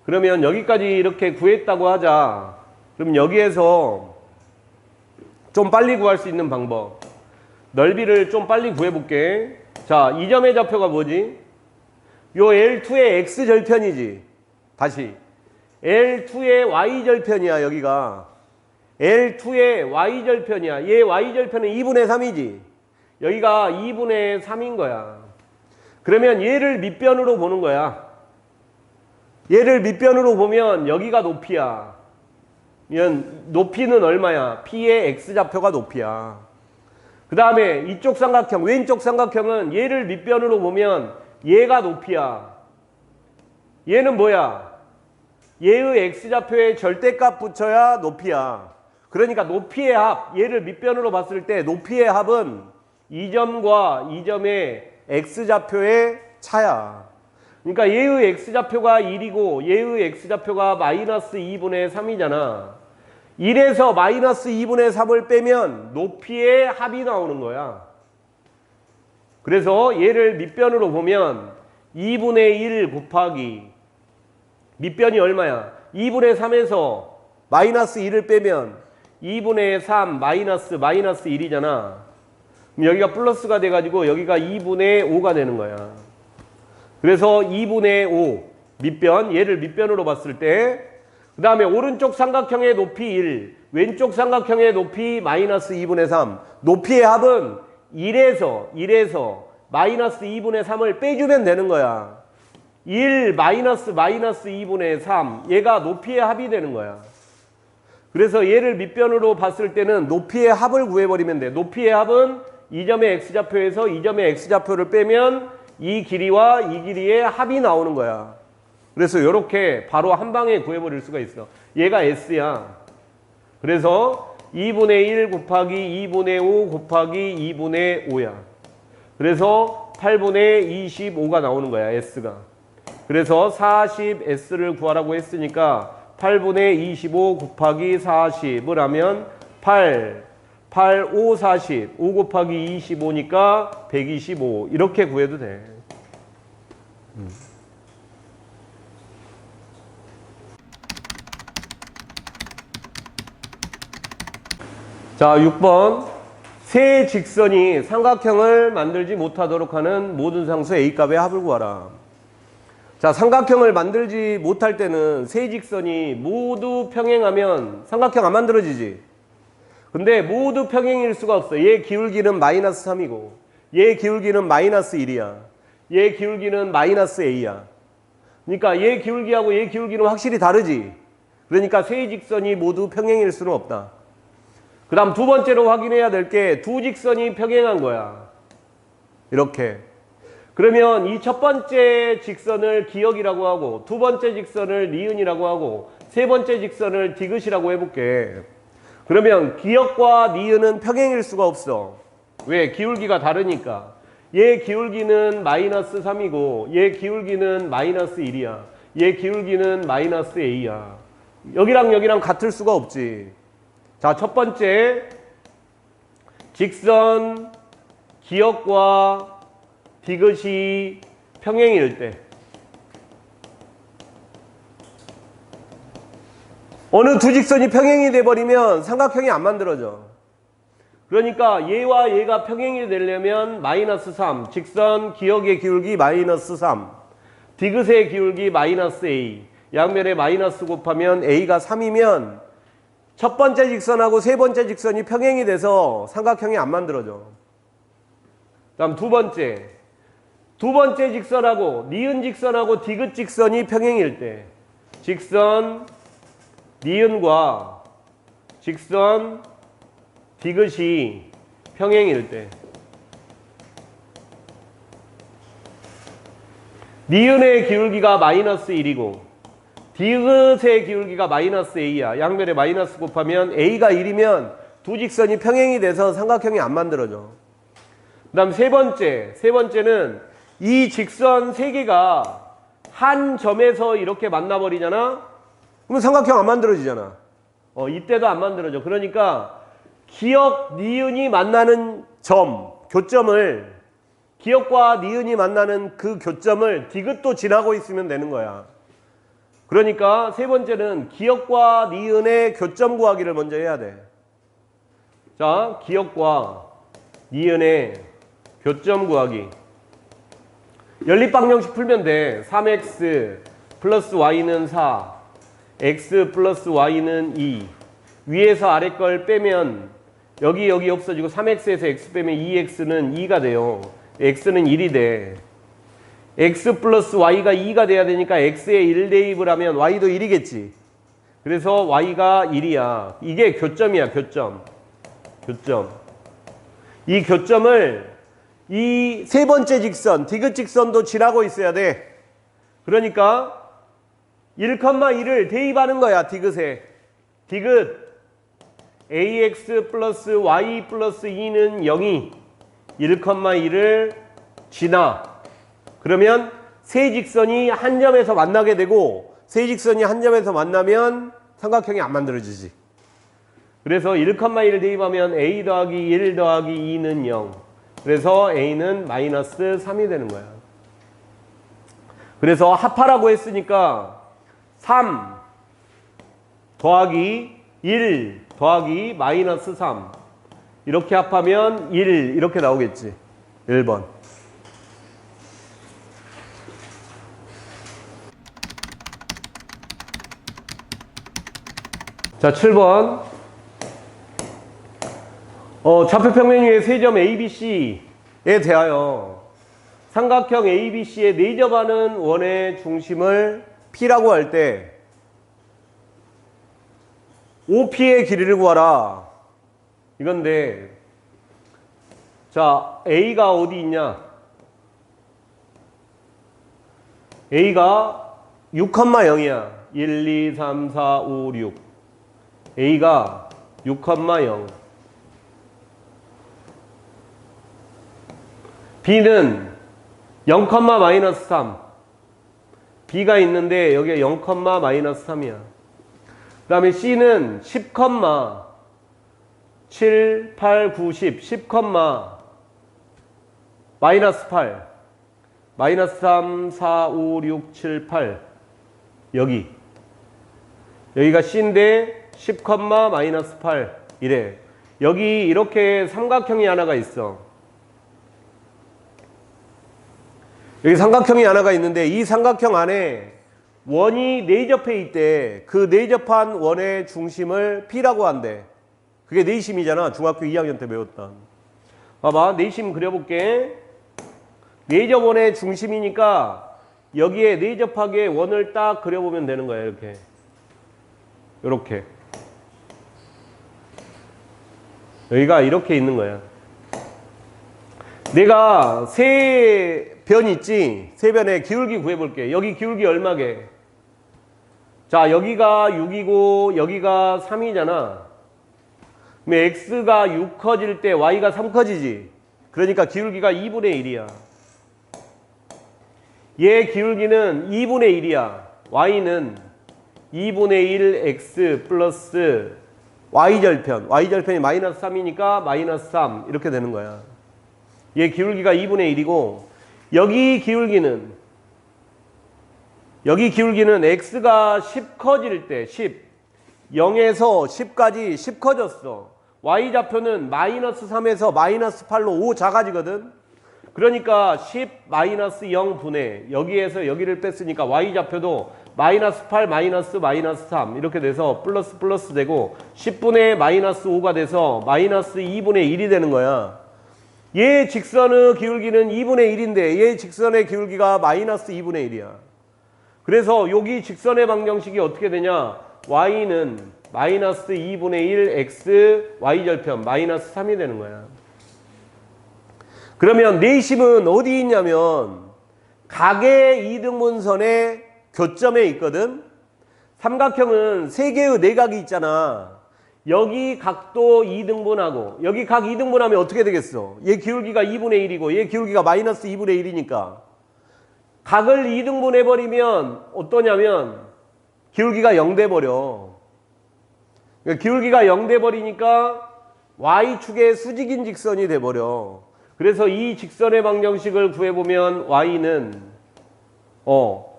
그러면 여기까지 이렇게 구했다고 하자. 그럼 여기에서 좀 빨리 구할 수 있는 방법. 넓이를 좀 빨리 구해볼게. 자, 이 점의 좌표가 뭐지? 요 L2의 X절편이지. 다시. L2의 Y절편이야, 여기가. L2의 Y절편이야. 얘 Y절편은 2분의 3이지. 여기가 2분의 3인 거야. 그러면 얘를 밑변으로 보는 거야. 얘를 밑변으로 보면 여기가 높이야. 높이는 얼마야? P의 X좌표가 높이야. 그 다음에 이쪽 삼각형, 왼쪽 삼각형은 얘를 밑변으로 보면 얘가 높이야. 얘는 뭐야? 얘의 X좌표에 절대값 붙여야 높이야. 그러니까 높이의 합, 얘를 밑변으로 봤을 때 높이의 합은 이 점과 이 점의 X좌표의 차야. 그러니까 얘의 X좌표가 1이고 얘의 X좌표가 마이너스 2분의 3이잖아. 1에서 마이너스 2분의 3을 빼면 높이의 합이 나오는 거야. 그래서 얘를 밑변으로 보면 2분의 1 곱하기 밑변이 얼마야? 2분의 3에서 마이너스 1을 빼면 2분의 3 마이너스 1이잖아. 그럼 여기가 플러스가 돼가지고 여기가 2분의 5가 되는 거야. 그래서 2분의 5 밑변, 얘를 밑변으로 봤을 때 그 다음에 오른쪽 삼각형의 높이 1, 왼쪽 삼각형의 높이 마이너스 2분의 3. 높이의 합은 1에서 마이너스 2분의 3을 빼주면 되는 거야. 1 마이너스 2분의 3. 얘가 높이의 합이 되는 거야. 그래서 얘를 밑변으로 봤을 때는 높이의 합을 구해버리면 돼. 높이의 합은 이 점의 X좌표에서 이 점의 X좌표를 빼면 이 길이와 이 길이의 합이 나오는 거야. 그래서 이렇게 바로 한 방에 구해버릴 수가 있어. 얘가 S야. 그래서 2분의 1 곱하기 2분의 5 곱하기 2분의 5야. 그래서 8분의 25가 나오는 거야, S가. 그래서 40S를 구하라고 했으니까 8분의 25 곱하기 40을 하면 8, 5, 40. 5 곱하기 25니까 125. 이렇게 구해도 돼. 자, 6번. 세 직선이 삼각형을 만들지 못하도록 하는 모든 상수 A값의 합을 구하라. 자, 삼각형을 만들지 못할 때는 세 직선이 모두 평행하면 삼각형 안 만들어지지. 근데 모두 평행일 수가 없어. 얘 기울기는 마이너스 3이고 얘 기울기는 마이너스 1이야. 얘 기울기는 마이너스 A야. 그러니까 얘 기울기하고 얘 기울기는 확실히 다르지. 그러니까 세 직선이 모두 평행일 수는 없다. 그 다음 두 번째로 확인해야 될 게 두 직선이 평행한 거야. 이렇게. 그러면 이 첫 번째 직선을 기역이라고 하고 두 번째 직선을 니은이라고 하고 세 번째 직선을 디귿이라고 해볼게. 그러면 기역과 니은은 평행일 수가 없어. 왜? 기울기가 다르니까. 얘 기울기는 마이너스 3이고 얘 기울기는 마이너스 1이야. 얘 기울기는 마이너스 A야. 여기랑 여기랑 같을 수가 없지. 자, 첫 번째 직선 기역과 디귿이 평행일 때 어느 두 직선이 평행이 돼버리면 삼각형이 안 만들어져. 그러니까 얘와 얘가 평행이 되려면 마이너스 3, 직선 기역의 기울기 마이너스 3, 디귿의 기울기 마이너스 A, 양면에 마이너스 곱하면 A가 3이면 첫 번째 직선하고 세 번째 직선이 평행이 돼서 삼각형이 안 만들어져. 다음 두 번째 직선하고 니은 직선하고 디귿 직선이 평행일 때 직선 니은과 직선 디귿이 평행일 때 니은의 기울기가 마이너스 1이고 디귿의 기울기가 마이너스 a야. 양변에 마이너스 곱하면 a가 1이면 두 직선이 평행이 돼서 삼각형이 안 만들어져. 그 다음 세 번째는 이 직선 세 개가 한 점에서 이렇게 만나버리잖아? 그러면 삼각형 안 만들어지잖아. 이때도 안 만들어져. 그러니까 기역, 니은이 만나는 점, 교점을, 기역과 니은이 만나는 그 교점을 디귿도 지나고 있으면 되는 거야. 그러니까 세 번째는 기역과 니은의 교점 구하기를 먼저 해야 돼. 자, 기역과 니은의 교점 구하기. 연립방정식 풀면 돼. 3x 플러스 y는 4, x 플러스 y는 2. 위에서 아래 걸 빼면 여기 없어지고 3x에서 x 빼면 2x는 2가 돼요. x는 1이 돼. x 플러스 y가 2가 돼야 되니까 x에 1 대입을 하면 y도 1이겠지. 그래서 y가 1이야. 이게 교점이야. 교점. 이 교점을 이 세 번째 직선, 디귿 직선도 지나고 있어야 돼. 그러니까 1,1을 대입하는 거야. 디귿에. 디귿 ax 플러스 y 플러스 2는 0이 1,1을 지나. 그러면 세 직선이 한 점에서 만나게 되고 세 직선이 한 점에서 만나면 삼각형이 안 만들어지지. 그래서 1,1을 대입하면 a 더하기 1 더하기 2는 0. 그래서 a는 마이너스 3이 되는 거야. 그래서 합하라고 했으니까 3 더하기 1 더하기 마이너스 3 이렇게 합하면 1 이렇게 나오겠지. 1번. 자, 7번. 좌표평면 위의 세 점 ABC에 대하여 삼각형 ABC에 내접하는 원의 중심을 P라고 할 때 OP의 길이를 구하라. 이건데, 자, A가 어디 있냐? A가 6,0이야. 1, 2, 3, 4, 5, 6. A가 6,0. B는 0, 마이너스 3. B가 있는데 여기에 0, 마이너스 3이야. 그 다음에 C는 10, 7, 8, 9, 10. 10, 마이너스 8. 마이너스 3, 4, 5, 6, 7, 8. 여기가 C인데 10, 마이너스 8. 이래. 여기 이렇게 삼각형이 하나가 있어. 여기 삼각형이 하나가 있는데 이 삼각형 안에 원이 내접해 있대. 그 내접한 원의 중심을 P라고 한대. 그게 내심이잖아. 중학교 2학년 때 배웠던. 봐봐. 내심 그려볼게. 내접원의 중심이니까 여기에 내접하게 원을 딱 그려보면 되는 거야. 이렇게. 여기가 이렇게 있는 거야. 내가 세 변 있지? 세 변의 기울기 구해볼게. 여기 기울기 얼마게? 자, 여기가 6이고 여기가 3이잖아. 그럼 x가 6 커질 때 y가 3 커지지? 그러니까 기울기가 2분의 1이야. 얘 기울기는 2분의 1이야. y는 2분의 1 x 플러스 y절편. y절편이 마이너스 3이니까 마이너스 3 이렇게 되는 거야. 얘 기울기가 2분의 1이고 여기 기울기는 x가 10 커질 때 10 0에서 10까지 10 커졌어. y좌표는 마이너스 3에서 마이너스 8로 5 작아지거든. 그러니까 10 마이너스 0분의 여기에서 여기를 뺐으니까 y좌표도 마이너스 8 마이너스 3 이렇게 돼서 플러스 되고 10분의 마이너스 5가 돼서 마이너스 2분의 1이 되는 거야. 얘 직선의 기울기는 2분의 1인데 얘 직선의 기울기가 마이너스 2분의 1이야. 그래서 여기 직선의 방정식이 어떻게 되냐? y는 마이너스 2분의 1 x y절편 마이너스 3이 되는 거야. 그러면 내심은 어디 있냐면 각의 이등분선의 교점에 있거든. 삼각형은 세 개의 내각이 있잖아. 여기 각도 2등분하고 여기 각 2등분하면 어떻게 되겠어? 얘 기울기가 2분의 1이고 얘 기울기가 마이너스 2분의 1이니까 각을 2등분 해버리면 어떠냐면 기울기가 0 돼버려. 그러니까 기울기가 0 돼버리니까 y축의 수직인 직선이 돼버려. 그래서 이 직선의 방정식을 구해보면 y는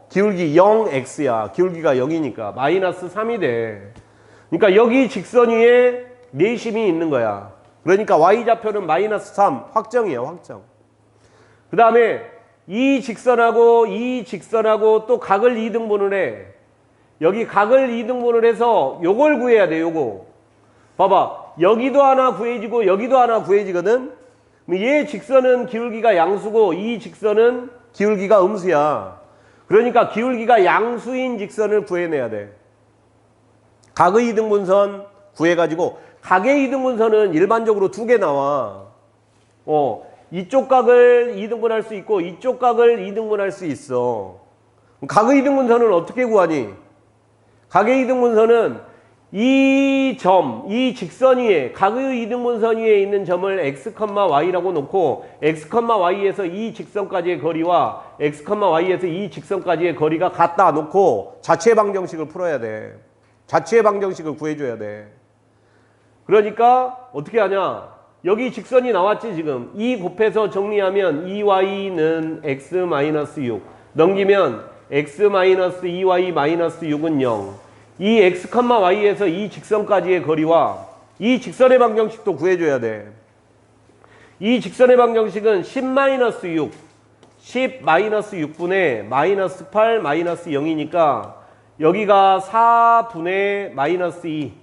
기울기 0x야. 기울기가 0이니까 마이너스 3이 돼. 그러니까 여기 직선 위에 내심이 있는 거야. 그러니까 y좌표는 마이너스 3 확정이에요. 확정. 그 다음에 이 직선하고 또 각을 2등분을 해. 여기 각을 2등분을 해서 요걸 구해야 돼. 요거 봐봐. 여기도 하나 구해지고 여기도 하나 구해지거든. 얘 직선은 기울기가 양수고 이 직선은 기울기가 음수야. 그러니까 기울기가 양수인 직선을 구해내야 돼. 각의 이등분선 구해가지고 각의 이등분선은 일반적으로 두 개 나와. 이쪽 각을 2등분할 수 있고 이쪽 각을 2등분할 수 있어. 각의 이등분선은 어떻게 구하니? 각의 이등분선은 이 직선 위에 각의 이등분선 위에 있는 점을 x, y라고 놓고 x, y에서 이 직선까지의 거리와 x, y에서 이 직선까지의 거리가 같다 놓고 자체 방정식을 풀어야 돼. 자체 방정식을 구해줘야 돼. 그러니까 어떻게 하냐? 여기 직선이 나왔지 지금. 2 곱해서 정리하면 2y는 x-6 넘기면 x-2y-6은 0. 이 x, y에서 이 직선까지의 거리와 이 직선의 방정식도 구해줘야 돼. 이 직선의 방정식은 10-6 10-6분의 마이너스 8 마이너스 0이니까 여기가 4분의 마이너스 2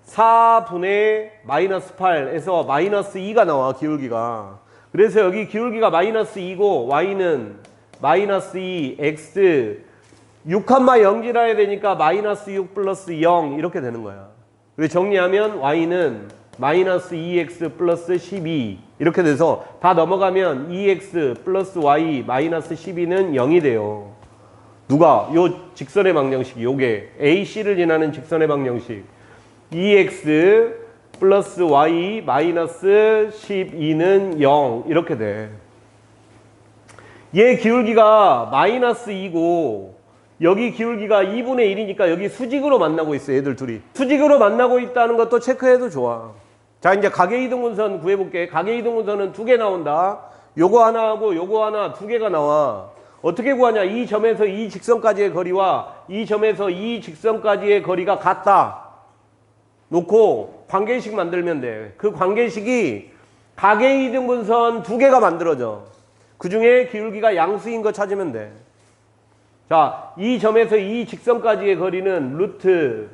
4분의 마이너스 8에서 마이너스 2가 나와. 기울기가. 그래서 여기 기울기가 마이너스 2고 y는 마이너스 2 x 6,0질 해야 되니까 마이너스 6 플러스 0 이렇게 되는 거야. 그래서 정리하면 y는 마이너스 2x 플러스 12 이렇게 돼서 다 넘어가면 2x 플러스 y 마이너스 12는 0이 돼요. 누가? 요 직선의 방정식이 요게 AC를 지나는 직선의 방정식 2x 플러스 y 마이너스 12는 0 이렇게 돼. 얘 기울기가 마이너스 2고 여기 기울기가 2분의 1이니까 여기 수직으로 만나고 있어. 얘들 둘이 수직으로 만나고 있다는 것도 체크해도 좋아. 자, 이제 각의 이등분선 구해볼게. 각의 이등분선은 두 개 나온다. 요거 하나 하고 요거 하나 두 개가 나와. 어떻게 구하냐? 이 점에서 이 직선까지의 거리와 이 점에서 이 직선까지의 거리가 같다 놓고 관계식 만들면 돼. 그 관계식이 각의 이등분선 두 개가 만들어져. 그 중에 기울기가 양수인 거 찾으면 돼. 자, 이 점에서 이 직선까지의 거리는 루트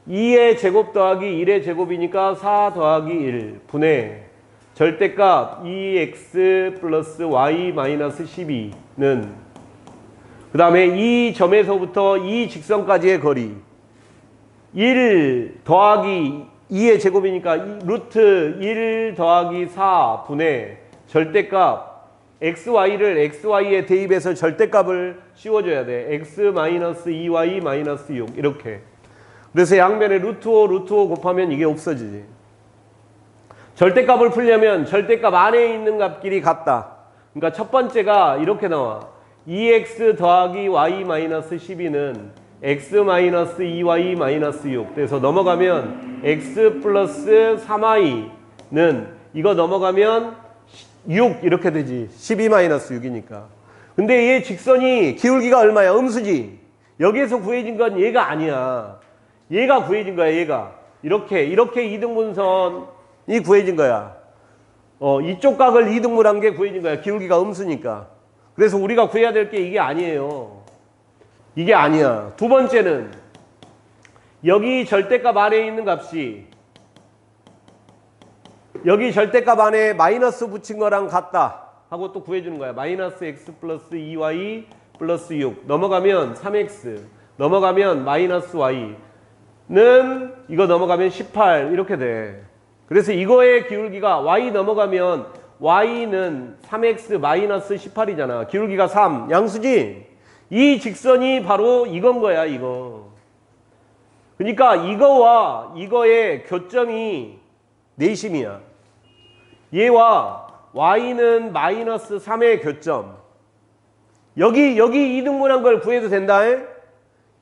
2의 제곱 더하기 1의 제곱이니까 4 더하기 1 분의 절대값 2x 플러스 y 마이너스 12는 그 다음에 이 점에서부터 이 직선까지의 거리 1 더하기 2의 제곱이니까 루트 1 더하기 4 분의 절대값 xy를 xy에 대입해서 절대값을 씌워줘야 돼. x 마이너스 2y 마이너스 6 이렇게. 그래서 양변에 루트 5 곱하면 이게 없어지지. 절대값을 풀려면 절대값 안에 있는 값끼리 같다. 그러니까 첫 번째가 이렇게 나와. 2x 더하기 y 마이너스 12는 x 마이너스 2y 마이너스 6. 그래서 넘어가면 x 플러스 3y는 이거 넘어가면 6 이렇게 되지. 12 마이너스 6이니까. 근데 얘 직선이 기울기가 얼마야? 음수지. 여기에서 구해진 건 얘가 아니야. 얘가 구해진 거야. 얘가 이렇게 이등분선이 구해진 거야. 이쪽 각을 2등분한 게 구해진 거야. 기울기가 음수니까. 그래서 우리가 구해야 될 게 이게 아니에요. 이게 아니야. 두 번째는 여기 절대값 안에 있는 값이 여기 절대값 안에 마이너스 붙인 거랑 같다. 하고 또 구해주는 거야. 마이너스 x 플러스 2y 플러스 6 넘어가면 3x 넘어가면 마이너스 y는 이거 넘어가면 18 이렇게 돼. 그래서 이거의 기울기가 y 넘어가면 y는 3x 마이너스 18이잖아. 기울기가 3 양수지. 이 직선이 바로 이건 거야 이거. 그러니까 이거와 이거의 교점이 내심이야. 얘와 y는 마이너스 3의 교점. 여기 이등분한 걸 구해도 된다.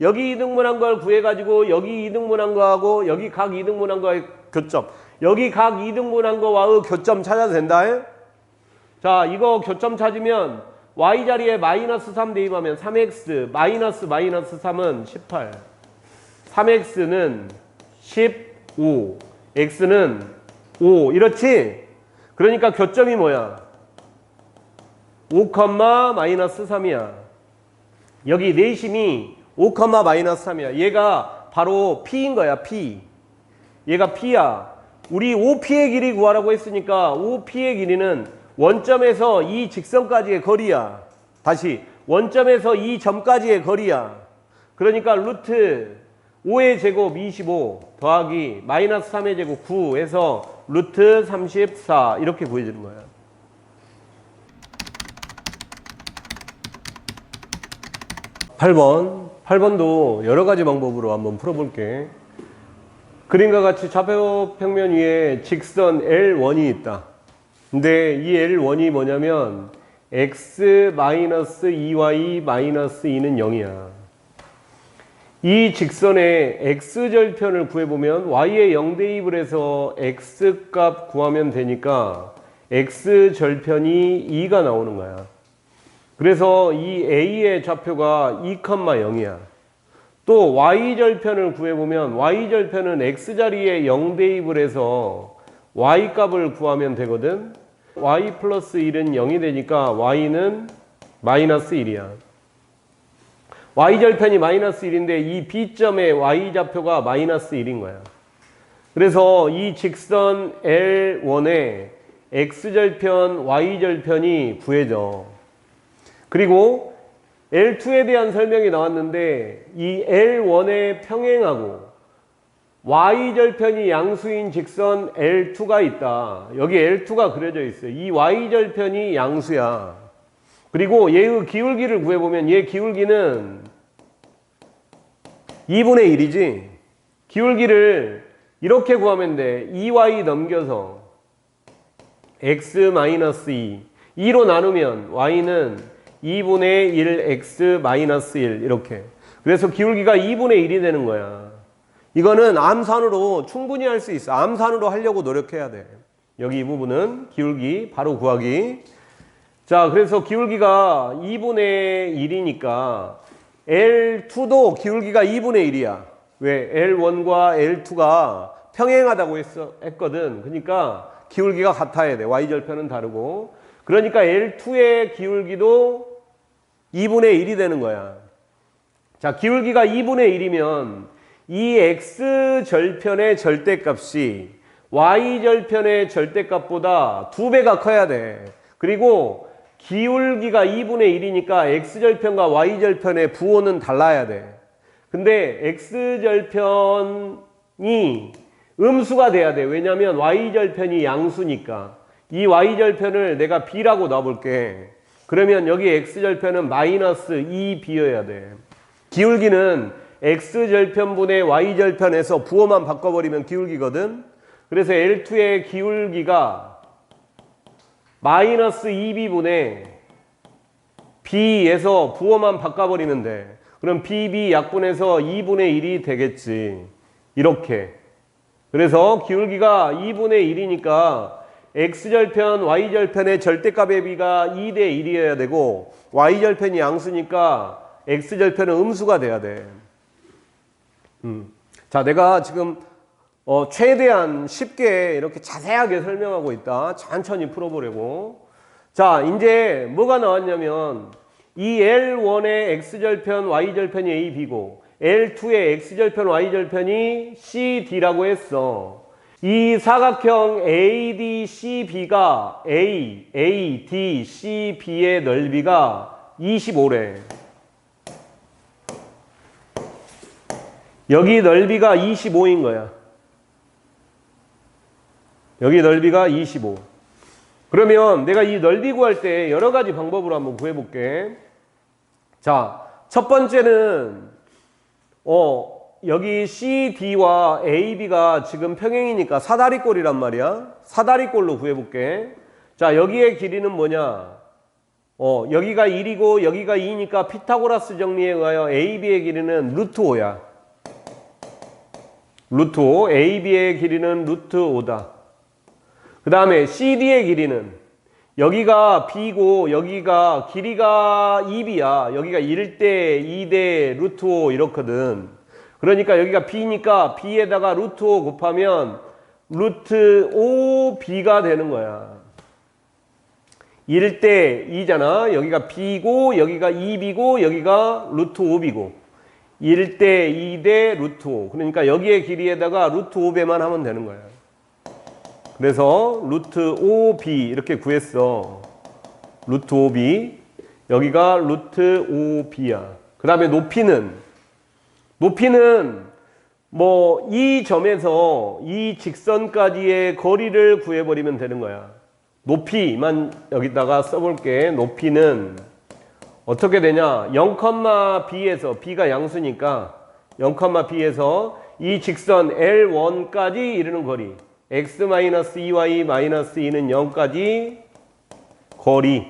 여기 이등분한 걸 구해가지고 여기 이등분한 거하고 여기 각 이등분한 거의 교점. 여기 각 이등분한 거와의 교점 찾아도 된다. 자, 이거 교점 찾으면 y 자리에 마이너스 3 대입하면 3x 마이너스 3은 18. 3x는 15. x는 5. 이렇지? 그러니까 교점이 뭐야? 5, 마이너스 3이야. 여기 내심이 5, 마이너스 3이야. 얘가 바로 P인 거야, P. 얘가 P야. 우리 OP의 길이 구하라고 했으니까 OP의 길이는 원점에서 이 직선까지의 거리야. 다시 원점에서 이 점까지의 거리야. 그러니까 루트 5의 제곱 25 더하기 마이너스 3의 제곱 9 해서 루트 34 이렇게 구해주는 거야. (8번) 도 여러 가지 방법으로 한번 풀어볼게. 그림과 같이 좌표 평면 위에 직선 L1이 있다. 근데 이 L1이 뭐냐면 x-2y-2는 0이야. 이 직선의 x절편을 구해보면 y에 0 대입을 해서 x값 구하면 되니까 x절편이 2가 나오는 거야. 그래서 이 a의 좌표가 2,0이야. 또 y절편을 구해보면 y절편은 x자리에 0 대입을 해서 y값을 구하면 되거든. y 플러스 1은 0이 되니까 y는 마이너스 1이야. y절편이 마이너스 1인데 이 B점의 y좌표가 마이너스 1인 거야. 그래서 이 직선 L1의 x절편, y절편이 구해져. 그리고 L2에 대한 설명이 나왔는데 이 L1의 평행하고 y절편이 양수인 직선 L2가 있다. 여기 L2가 그려져 있어요. 이 y절편이 양수야. 그리고 얘의 기울기를 구해보면 얘 기울기는 2분의 1이지. 기울기를 이렇게 구하면 돼. 2y 넘겨서 x-2 2로 나누면 y는 2분의 1x-1 이렇게. 그래서 기울기가 2분의 1이 되는 거야. 이거는 암산으로 충분히 할 수 있어. 암산으로 하려고 노력해야 돼. 여기 이 부분은 기울기 바로 구하기. 자, 그래서 기울기가 2분의 1이니까 L2도 기울기가 2분의 1이야. 왜? L1과 L2가 평행하다고 했거든. 그러니까 기울기가 같아야 돼. Y절편은 다르고. 그러니까 L2의 기울기도 2분의 1이 되는 거야. 자, 기울기가 2분의 1이면 이 X절편의 절대값이 Y절편의 절대값보다 2배가 커야 돼. 그리고 기울기가 2분의 1이니까 X절편과 Y절편의 부호는 달라야 돼. 근데 X절편이 음수가 돼야 돼. 왜냐면 Y절편이 양수니까. 이 Y절편을 내가 B라고 놔볼게. 그러면 여기 X절편은 마이너스 2B여야 돼. 기울기는 X절편분의 Y절편에서 부호만 바꿔버리면 기울기거든. 그래서 L2의 기울기가 마이너스 2B분의 B에서 부호만 바꿔버리면 돼. 그럼 BB 약분해서 2분의 1이 되겠지. 이렇게. 그래서 기울기가 2분의 1이니까 X절편, Y절편의 절대값의 비가 2대 1이어야 되고 Y절편이 양수니까 X절편은 음수가 돼야 돼. 자, 내가 지금 최대한 쉽게 이렇게 자세하게 설명하고 있다. 천천히 풀어보려고. 자, 이제 뭐가 나왔냐면 이 L1의 X절편, Y절편이 A, B고 L2의 X절편, Y절편이 C, D라고 했어. 이 사각형 ADCB가 ADCB의 넓이가 25래. 여기 넓이가 25인 거야. 여기 넓이가 25. 그러면 내가 이 넓이 구할 때 여러 가지 방법으로 한번 구해볼게. 자, 첫 번째는 여기 CD와 AB가 지금 평행이니까 사다리꼴이란 말이야. 사다리꼴로 구해볼게. 자, 여기의 길이는 뭐냐? 여기가 1이고 여기가 2니까 피타고라스 정리에 의하여 AB의 길이는 루트 5야. 루트 5. AB의 길이는 루트 5다. 그 다음에 CD의 길이는 여기가 B고 여기가 길이가 2B야. 여기가 1대 2대 루트 5 이렇거든. 그러니까 여기가 B니까 B에다가 루트 5 곱하면 루트 5B가 되는 거야. 1대 2잖아. 여기가 B고 여기가 2B고 여기가 루트 5B고 1대 2대 루트 5. 그러니까 여기의 길이에다가 루트 5배만 하면 되는 거야. 그래서 루트 5b 이렇게 구했어. 루트 5b. 여기가 루트 5b야. 그 다음에 높이는 뭐 이 점에서 이 직선까지의 거리를 구해버리면 되는 거야. 높이만 여기다가 써볼게. 높이는 어떻게 되냐? 0,b에서 b가 양수니까 0,b에서 이 직선 L1까지 이르는 거리 x-2y-2는 0까지 거리.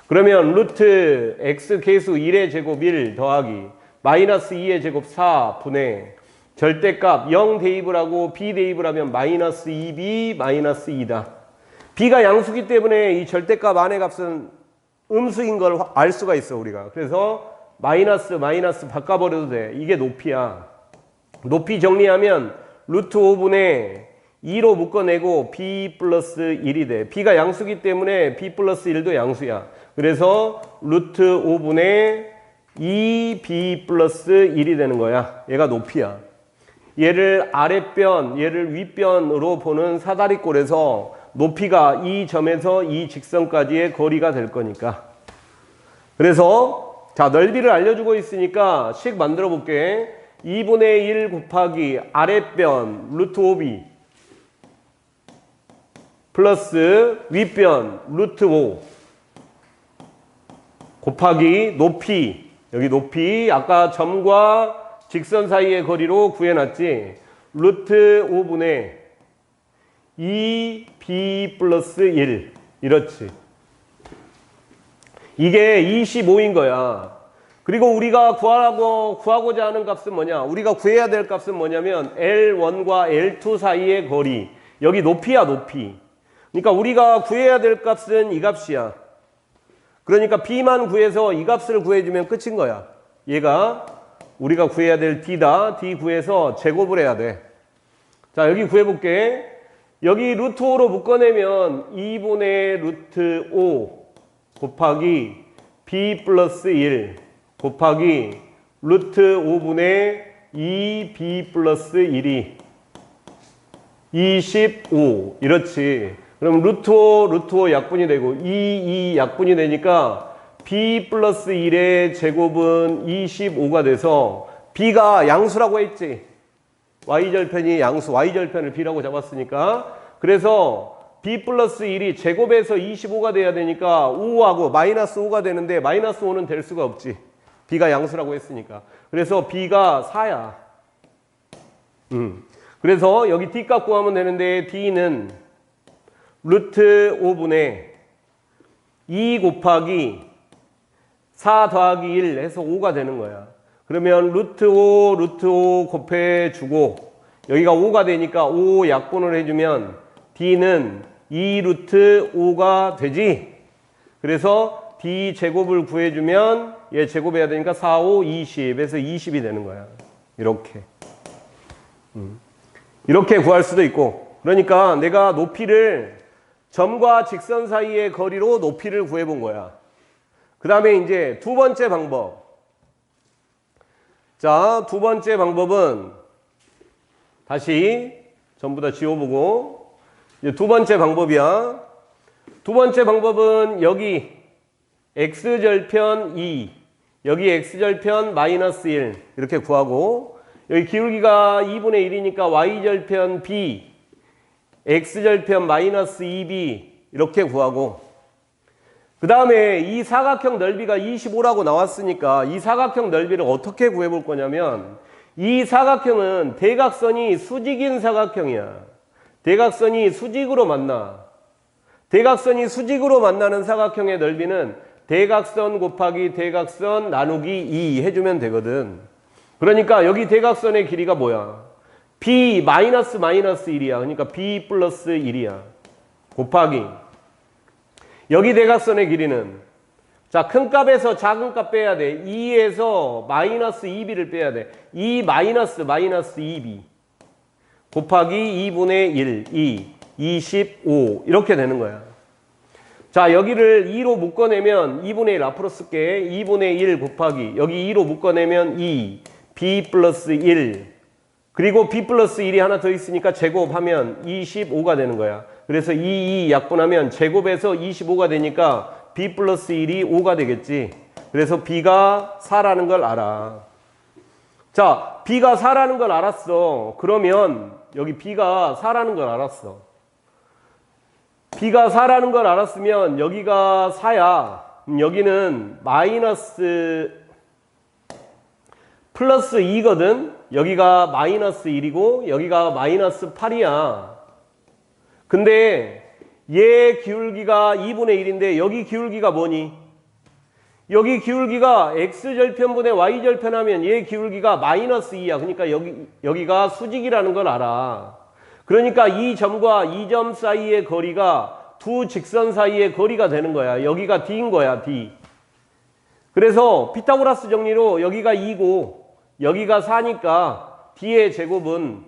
그러면 루트 x 계수 1의 제곱 1 더하기 마이너스 2의 제곱 4 분의 절대값 0 대입을 하고 b 대입을 하면 마이너스 2b 마이너스 2다. b가 양수기 때문에 이 절대값 안의 값은 음수인 걸 알 수가 있어 우리가. 그래서 마이너스 바꿔버려도 돼. 이게 높이야. 높이 정리하면 루트 5분의 2로 묶어내고 b 플러스 1이 돼. b가 양수기 때문에 b 플러스 1도 양수야. 그래서 루트 5분의 2b 플러스 1이 되는 거야. 얘가 높이야. 얘를 아랫변, 얘를 윗변으로 보는 사다리꼴에서 높이가 이 점에서 이 직선까지의 거리가 될 거니까. 그래서 자, 넓이를 알려주고 있으니까 식 만들어 볼게. 2분의 1 곱하기 아랫변 루트 5b 플러스 윗변 루트 5 곱하기 높이. 여기 높이 아까 점과 직선 사이의 거리로 구해놨지. 루트 5분의 2b 플러스 1. 이렇지. 이게 25인 거야. 그리고 우리가 구하고자 하는 값은 뭐냐? 우리가 구해야 될 값은 뭐냐면 L1과 L2 사이의 거리. 여기 높이야, 높이. 그러니까 우리가 구해야 될 값은 이 값이야. 그러니까 B만 구해서 이 값을 구해주면 끝인 거야. 얘가 우리가 구해야 될 D다. D 구해서 제곱을 해야 돼. 자, 여기 구해볼게. 여기 루트 5로 묶어내면 2분의 루트 5 곱하기 B 플러스 1 곱하기 루트 5분의 2B 플러스 1이 25. 이렇지. 그럼 루트 5 약분이 되고 2 약분이 되니까 B 플러스 1의 제곱은 25가 돼서 B가 양수라고 했지. Y절편이 양수, Y절편을 B라고 잡았으니까. 그래서 B 플러스 1이 제곱에서 25가 돼야 되니까 5하고 마이너스 5가 되는데 마이너스 5는 될 수가 없지. B가 양수라고 했으니까. 그래서 B가 4야. 그래서 여기 D값 구하면 되는데 D는 루트 5분의 2 곱하기 4 더하기 1 해서 5가 되는 거야. 그러면 루트 5 곱해주고 여기가 5가 되니까 5 약분을 해주면 D는 2 루트 5가 되지. 그래서 D 제곱을 구해주면 얘 제곱해야 되니까 4, 5, 20에서 20이 되는 거야. 이렇게. 이렇게 구할 수도 있고. 그러니까 내가 높이를 점과 직선 사이의 거리로 높이를 구해본 거야. 그 다음에 이제 두 번째 방법. 자, 두 번째 방법은 다시 전부 다 지워보고. 이제 두 번째 방법이야. 두 번째 방법은 여기 x절편 2, 여기 x절편 마이너스 1 이렇게 구하고, 여기 기울기가 2분의 1이니까 y절편 b, x절편 마이너스 2b 이렇게 구하고, 그 다음에 이 사각형 넓이가 25라고 나왔으니까 이 사각형 넓이를 어떻게 구해볼 거냐면, 이 사각형은 대각선이 수직인 사각형이야. 대각선이 수직으로 만나. 대각선이 수직으로 만나는 사각형의 넓이는 대각선 곱하기 대각선 나누기 2 해주면 되거든. 그러니까 여기 대각선의 길이가 뭐야? b 마이너스 1이야. 그러니까 b 플러스 1이야. 곱하기 여기 대각선의 길이는, 자, 큰 값에서 작은 값 빼야 돼. 2에서 마이너스 2b를 빼야 돼. 2 마이너스 2b 곱하기 2분의 1, 25 이렇게 되는 거야. 자, 여기를 2로 묶어내면 2분의 1 앞으로 쓸게. 2분의 1 곱하기 여기 2로 묶어내면 2, b 플러스 1, 그리고 b 플러스 1이 하나 더 있으니까 제곱하면 25가 되는 거야. 그래서 2 약분하면 제곱해서 25가 되니까 b 플러스 1이 5가 되겠지. 그래서 b가 4라는 걸 알아. 자, b가 4라는 걸 알았어. 그러면 여기 b가 4라는 걸 알았어. b가 4라는 걸 알았으면 여기가 4야. 여기는 마이너스 플러스 2거든. 여기가 마이너스 1이고 여기가 마이너스 8이야. 근데 얘 기울기가 2분의 1인데 여기 기울기가 뭐니? 여기 기울기가 x절편분의 y절편 하면 얘 기울기가 마이너스 2야. 그러니까 여기가 수직이라는 걸 알아. 그러니까 이 점과 이 점 사이의 거리가 두 직선 사이의 거리가 되는 거야. 여기가 d인 거야, d. 그래서 피타고라스 정리로 여기가 2고 여기가 4니까 d의 제곱은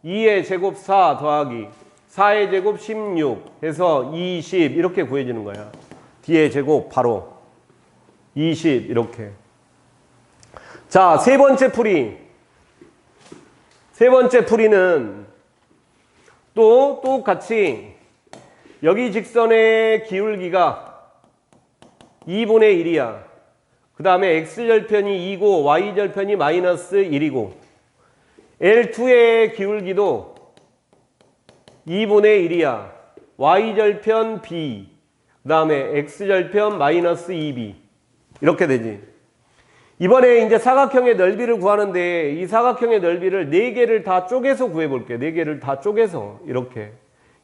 2의 제곱 4 더하기 4의 제곱 16 해서 20 이렇게 구해지는 거야. d의 제곱 바로 20 이렇게. 자, 세 번째 풀이. 세 번째 풀이는 또 똑같이 여기 직선의 기울기가 2분의 1이야. 그 다음에 x절편이 2고 y절편이 마이너스 1이고 L2의 기울기도 2분의 1이야. y절편 b, 그 다음에 x절편 마이너스 2b 이렇게 되지. 이번에 이제 사각형의 넓이를 구하는데 이 사각형의 넓이를 4개를 다 쪼개서 구해볼게. 4개를 다 쪼개서 이렇게.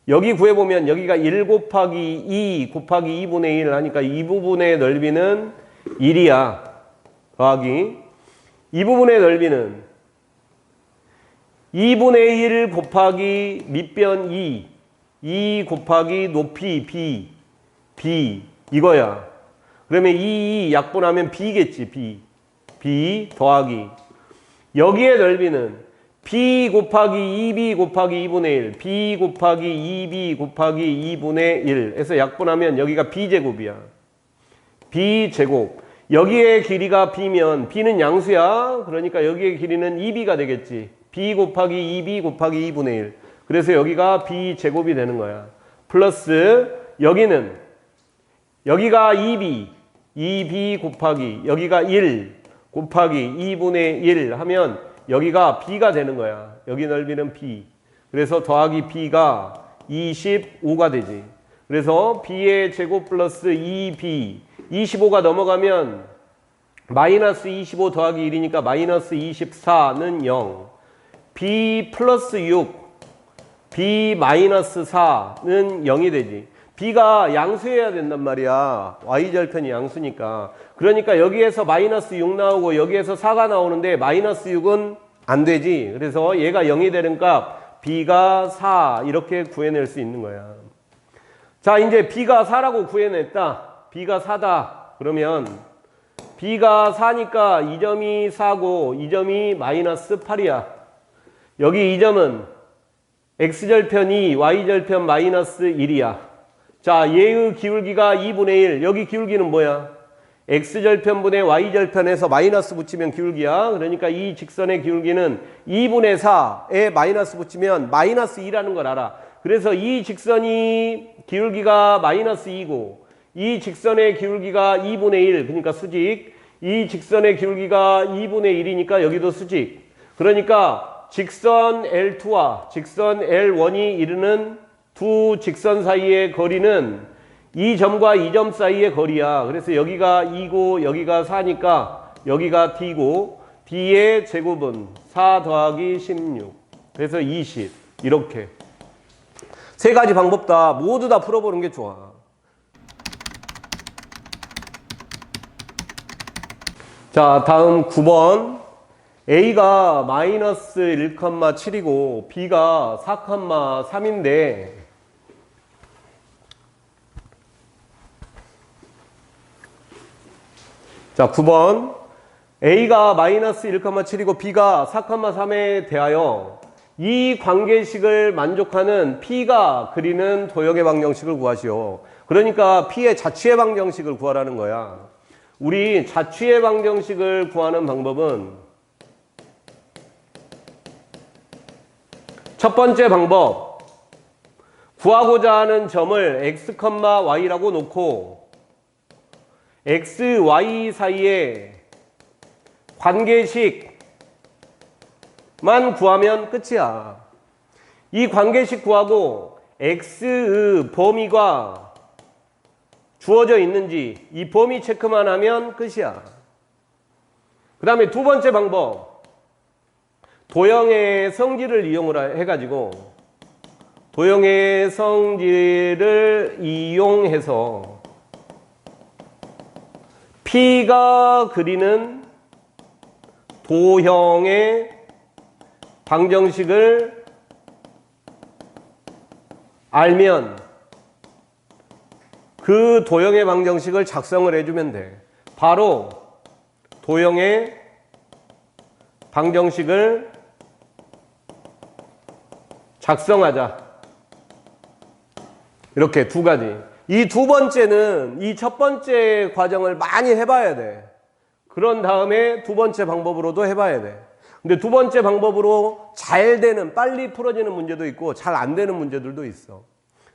여기 구해보면 여기가 1 곱하기 2 곱하기 2분의 1 하니까 이 부분의 넓이는 1이야. 더하기 이 부분의 넓이는 2분의 1 곱하기 밑변 2 곱하기 높이 b 이거야. 그러면 2 약분하면 b겠지. b 더하기 여기의 넓이는 b 곱하기 2b 곱하기 2분의 1 b 곱하기 2b 곱하기 2분의 1 해서 약분하면 여기가 b제곱이야. b제곱. 여기의 길이가 b면 b는 양수야. 그러니까 여기의 길이는 2b가 되겠지. b 곱하기 2b 곱하기 2분의 1. 그래서 여기가 b제곱이 되는 거야. 플러스 여기는 여기가 2b 곱하기 여기가 1 곱하기 2분의 1 하면 여기가 b가 되는 거야. 여기 넓이는 b. 그래서 더하기 b가 25가 되지. 그래서 b의 제곱 플러스 2b 25가 넘어가면 마이너스 25 더하기 1이니까 마이너스 24는 0. b 플러스 6 b 마이너스 4는 0이 되지. b가 양수여야 된단 말이야. y절편이 양수니까. 그러니까 여기에서 마이너스 6 나오고 여기에서 4가 나오는데 마이너스 6은 안 되지. 그래서 얘가 0이 되는 값 b가 4 이렇게 구해낼 수 있는 거야. 자, 이제 b가 4라고 구해냈다. b가 4다. 그러면 b가 4니까 이 점이 4고 이 점이 마이너스 8이야. 여기 이 점은 x절편 2, y절편 마이너스 1이야. 자, 얘의 기울기가 2분의 1. 여기 기울기는 뭐야? x절편분의 y절편에서 마이너스 붙이면 기울기야. 그러니까 이 직선의 기울기는 2분의 4에 마이너스 붙이면 마이너스 2라는 걸 알아. 그래서 이 직선이 기울기가 마이너스 2고 이 직선의 기울기가 2분의 1, 그러니까 수직. 이 직선의 기울기가 2분의 1이니까 여기도 수직. 그러니까 직선 L2와 직선 L1이 이루는 두 직선 사이의 거리는 이 점과 이 점 사이의 거리야. 그래서 여기가 2고 여기가 4니까 여기가 D고 D의 제곱은 4 더하기 16. 그래서 20. 이렇게. 세 가지 방법 다 모두 다 풀어보는 게 좋아. 자, 다음 9번. A가 마이너스 1,7이고 B가 4,3인데 자, 9번. A가 마이너스 1,7이고 B가 4,3에 대하여 이 관계식을 만족하는 P가 그리는 도형의 방정식을 구하시오. 그러니까 P의 자취의 방정식을 구하라는 거야. 우리 자취의 방정식을 구하는 방법은 첫 번째 방법, 구하고자 하는 점을 x, y라고 놓고 x, y 사이에 관계식만 구하면 끝이야. 이 관계식 구하고 x의 범위가 주어져 있는지 이 범위 체크만 하면 끝이야. 그 다음에 두 번째 방법, 도형의 성질을 이용을 해가지고 도형의 성질을 이용해서 P가 그리는 도형의 방정식을 알면 그 도형의 방정식을 작성을 해주면 돼. 바로 도형의 방정식을 작성하자. 이렇게 두 가지. 이 두 번째는 이 첫 번째 과정을 많이 해봐야 돼. 그런 다음에 두 번째 방법으로도 해봐야 돼. 근데 두 번째 방법으로 잘 되는, 빨리 풀어지는 문제도 있고 잘 안 되는 문제들도 있어.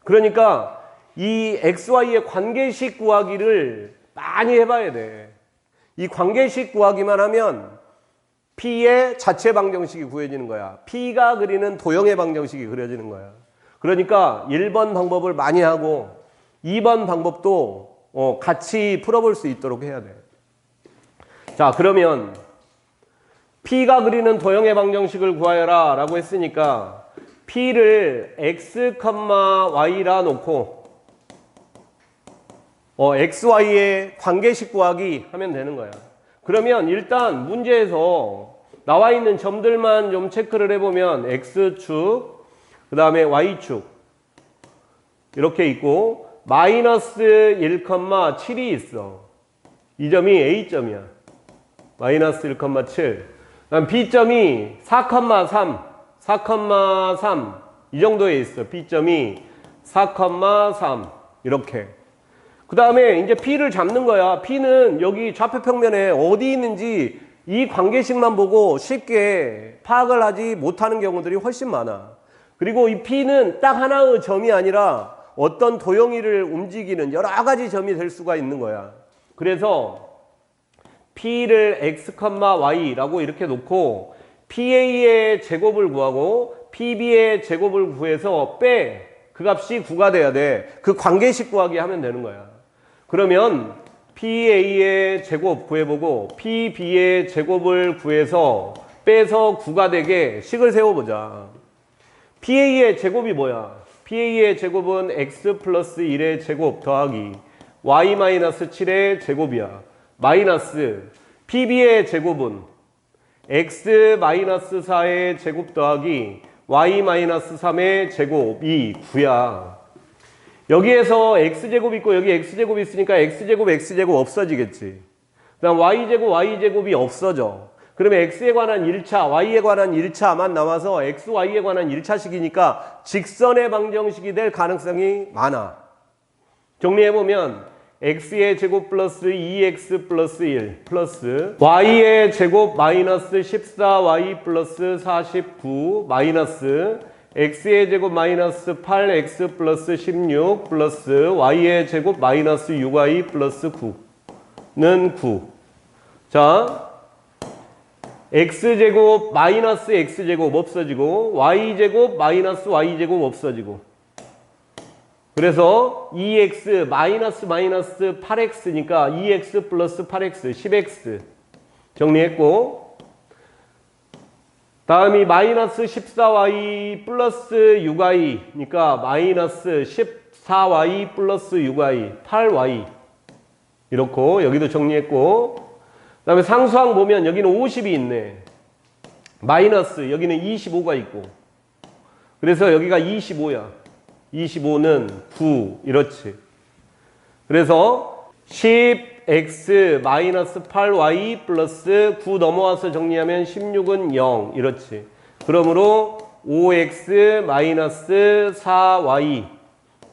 그러니까 이 XY의 관계식 구하기를 많이 해봐야 돼. 이 관계식 구하기만 하면 P의 자체 방정식이 구해지는 거야. P가 그리는 도형의 방정식이 그려지는 거야. 그러니까 1번 방법을 많이 하고 2번 방법도 같이 풀어볼 수 있도록 해야 돼. 자, 그러면 P가 그리는 도형의 방정식을 구하여라 라고 했으니까 P를 x, y라 놓고 XY의 관계식 구하기 하면 되는 거야. 그러면 일단 문제에서 나와 있는 점들만 좀 체크를 해보면 X축, 그 다음에 Y축 이렇게 있고 마이너스 1,7이 있어. 이 점이 A점이야. 마이너스 1,7. 그다음 B점이 4,3, 4,3 이 정도에 있어. B점이 4,3 이렇게. 그 다음에 이제 P를 잡는 거야. P는 여기 좌표평면에 어디 있는지 이 관계식만 보고 쉽게 파악을 하지 못하는 경우들이 훨씬 많아. 그리고 이 P는 딱 하나의 점이 아니라 어떤 도형이를 움직이는 여러 가지 점이 될 수가 있는 거야. 그래서 P를 x, y라고 이렇게 놓고 PA의 제곱을 구하고 PB의 제곱을 구해서 빼. 그 값이 9가 돼야 돼. 그 관계식 구하기 하면 되는 거야. 그러면 PA의 제곱 구해보고 PB의 제곱을 구해서 빼서 9가 되게 식을 세워보자. PA의 제곱이 뭐야? PA의 제곱은 x 플러스 1의 제곱 더하기 y 마이너스 7의 제곱이야. 마이너스 PB의 제곱은 x 마이너스 4의 제곱 더하기 y 마이너스 3의 제곱이 9야. 여기에서 x제곱 있고 여기 x제곱 있으니까 x제곱 없어지겠지. 그 다음 y제곱이 없어져. 그러면 x에 관한 1차, y에 관한 1차만 남아서 x, y에 관한 1차식이니까 직선의 방정식이 될 가능성이 많아. 정리해보면 x의 제곱 플러스 2x 플러스 1 플러스 y의 제곱 마이너스 14y 플러스 49 마이너스 x의 제곱 마이너스 8x 플러스 16 플러스 y의 제곱 마이너스 6y 플러스 9는 9. 자, x제곱 마이너스 x제곱 없어지고 y제곱 마이너스 y제곱 없어지고 그래서 2x 마이너스 8x니까 2x 플러스 8x 10x 정리했고 다음이 마이너스 14y 플러스 6y니까 마이너스 14y 플러스 6y 8y 이렇고 여기도 정리했고 그 다음에 상수항 보면 여기는 50이 있네. 마이너스 여기는 25가 있고 그래서 여기가 25야. 25는 9 이렇지. 그래서 10x 마이너스 8y 플러스 9 넘어와서 정리하면 16은 0 이렇지. 그러므로 5x 마이너스 4y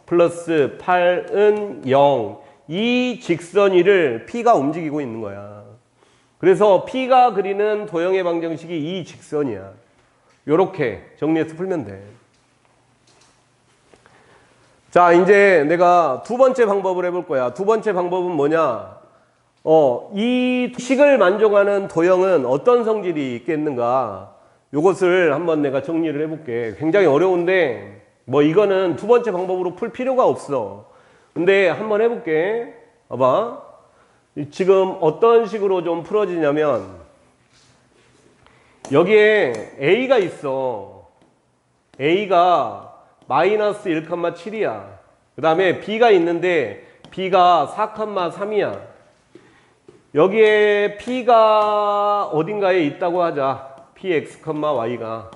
플러스 8은 0. 이 직선 위를 P가 움직이고 있는 거야. 그래서 P가 그리는 도형의 방정식이 이 직선이야. 요렇게 정리해서 풀면 돼. 자, 이제 내가 두 번째 방법을 해볼 거야. 두 번째 방법은 뭐냐? 이 식을 만족하는 도형은 어떤 성질이 있겠는가? 요것을 한번 내가 정리를 해볼게. 굉장히 어려운데, 뭐 이거는 두 번째 방법으로 풀 필요가 없어. 근데 한번 해볼게. 봐봐. 지금 어떤 식으로 좀 풀어지냐면, 여기에 A가 있어. A가 마이너스 1,7이야. 그 다음에 B가 있는데 B가 4,3이야. 여기에 P가 어딘가에 있다고 하자. Px, Y가.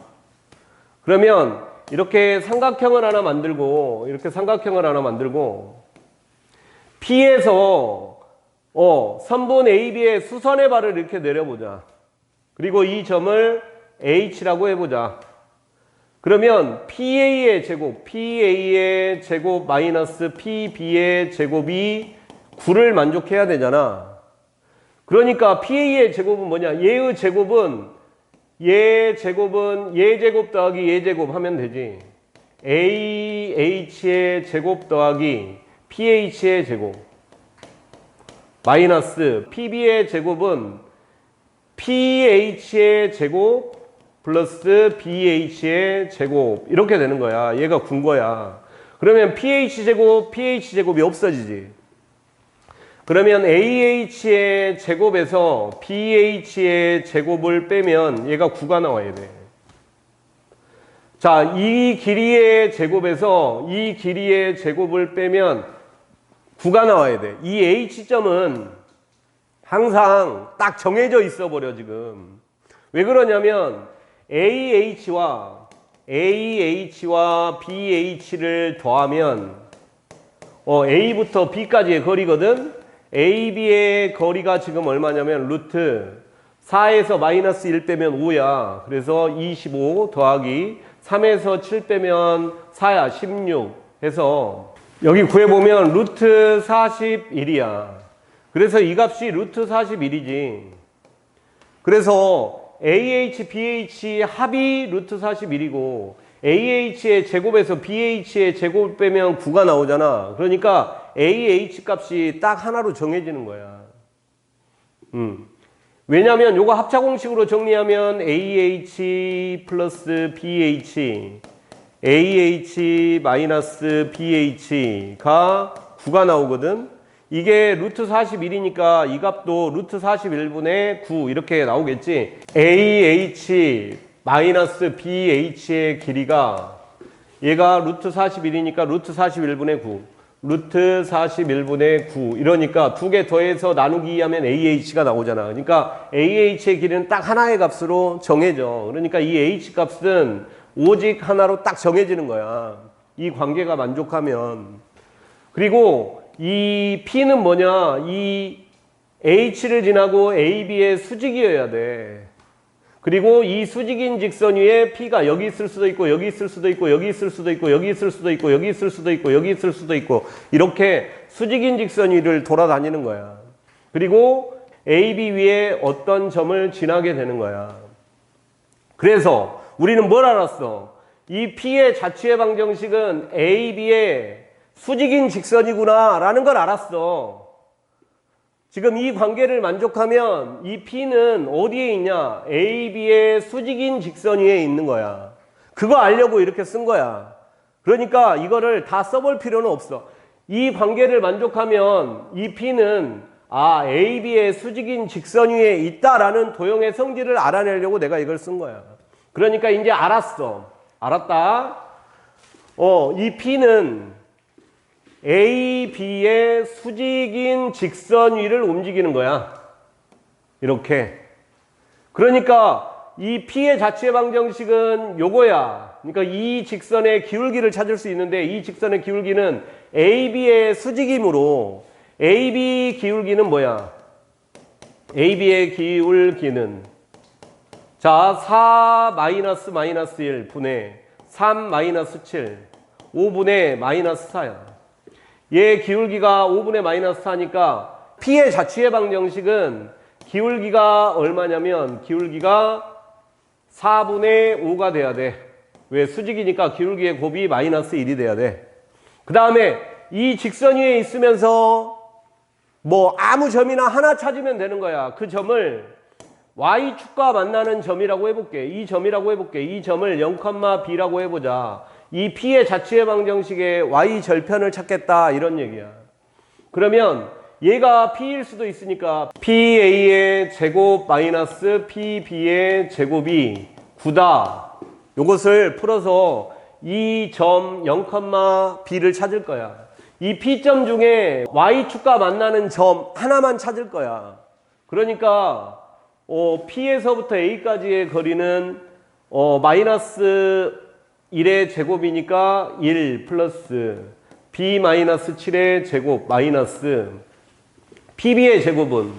그러면 이렇게 삼각형을 하나 만들고 이렇게 삼각형을 하나 만들고 P에서 선분 AB의 수선의 발을 이렇게 내려보자. 그리고 이 점을 H라고 해보자. 그러면 PA의 제곱 마이너스 PB의 제곱이 9를 만족해야 되잖아. 그러니까 PA의 제곱은 뭐냐? 얘의 제곱은 얘 제곱 더하기 얘 제곱 하면 되지. AH의 제곱 더하기 PH의 제곱 마이너스 PB의 제곱은 PH의 제곱 플러스 BH의 제곱 이렇게 되는 거야. 얘가 군 거야. 그러면 PH제곱이 없어지지. 그러면 AH의 제곱에서 BH의 제곱을 빼면 얘가 9가 나와야 돼. 자, 이 길이의 제곱에서 이 길이의 제곱을 빼면 9가 나와야 돼. 이 H점은 항상 딱 정해져 있어 버려 지금. 왜 그러냐면 AH와 BH를 더하면 A부터 B까지의 거리거든. AB의 거리가 지금 얼마냐면 루트 4에서 마이너스 1 빼면 5야. 그래서 25 더하기 3에서 7 빼면 4야. 16 해서 여기 구해보면 루트 41이야. 그래서 이 값이 루트 41이지. 그래서 AH, BH 합이 루트 41이고 AH의 제곱에서 BH의 제곱을 빼면 9가 나오잖아. 그러니까 AH 값이 딱 하나로 정해지는 거야. 왜냐면 요거 합차공식으로 정리하면 AH 플러스 BH AH 마이너스 BH가 9가 나오거든. 이게 루트 41이니까 이 값도 루트 41분의 9 이렇게 나오겠지. AH 마이너스 BH의 길이가 얘가 루트 41이니까 루트 41분의 9 루트 41분의 9 이러니까 두 개 더해서 나누기 하면 AH가 나오잖아. 그러니까 AH의 길이는 딱 하나의 값으로 정해져. 그러니까 이 H 값은 오직 하나로 딱 정해지는 거야. 이 관계가 만족하면. 그리고 이 P는 뭐냐? 이 H를 지나고 AB의 수직이어야 돼. 그리고 이 수직인 직선 위에 P가 여기 있을 수도 있고 여기 있을 수도 있고 여기 있을 수도 있고 여기 있을 수도 있고 여기 있을 수도 있고 여기 있을 수도 있고 이렇게 수직인 직선 위를 돌아다니는 거야. 그리고 AB 위에 어떤 점을 지나게 되는 거야. 그래서 우리는 뭘 알았어? 이 P의 자취의 방정식은 AB의 수직인 직선이구나 라는 걸 알았어. 지금 이 관계를 만족하면 이 P는 어디에 있냐? AB의 수직인 직선 위에 있는 거야. 그거 알려고 이렇게 쓴 거야. 그러니까 이거를 다 써볼 필요는 없어. 이 관계를 만족하면 이 P는 AB의 수직인 직선 위에 있다라는 도형의 성질을 알아내려고 내가 이걸 쓴 거야. 그러니까 이제 알았어. 알았다. 이 P는 AB의 수직인 직선 위를 움직이는 거야. 이렇게. 그러니까 이 P의 자취의 방정식은 요거야. 그러니까 이 직선의 기울기를 찾을 수 있는데 이 직선의 기울기는 AB의 수직이므로 AB 기울기는 뭐야? AB의 기울기는 자, 4 마이너스 1 분의 3 마이너스 7 5분의 마이너스 4야. 얘 기울기가 5분의 마이너스 4니까 P의 자취의 방정식은 기울기가 얼마냐면 기울기가 4분의 5가 돼야 돼. 왜? 수직이니까 기울기의 곱이 마이너스 1이 돼야 돼. 그 다음에 이 직선 위에 있으면서 뭐 아무 점이나 하나 찾으면 되는 거야. 그 점을 Y축과 만나는 점이라고 해볼게. 이 점이라고 해볼게. 이 점을 0,B라고 해보자. 이 P의 자취의 방정식의 Y 절편을 찾겠다 이런 얘기야. 그러면 얘가 P일 수도 있으니까 PA의 제곱 마이너스 PB의 제곱이 9다. 요것을 풀어서 이 점 0,B를 찾을 거야. 이 P점 중에 Y축과 만나는 점 하나만 찾을 거야. 그러니까 P에서부터 A까지의 거리는 마이너스 1의 제곱이니까 1 플러스 B 마이너스 7의 제곱 마이너스 PB의 제곱은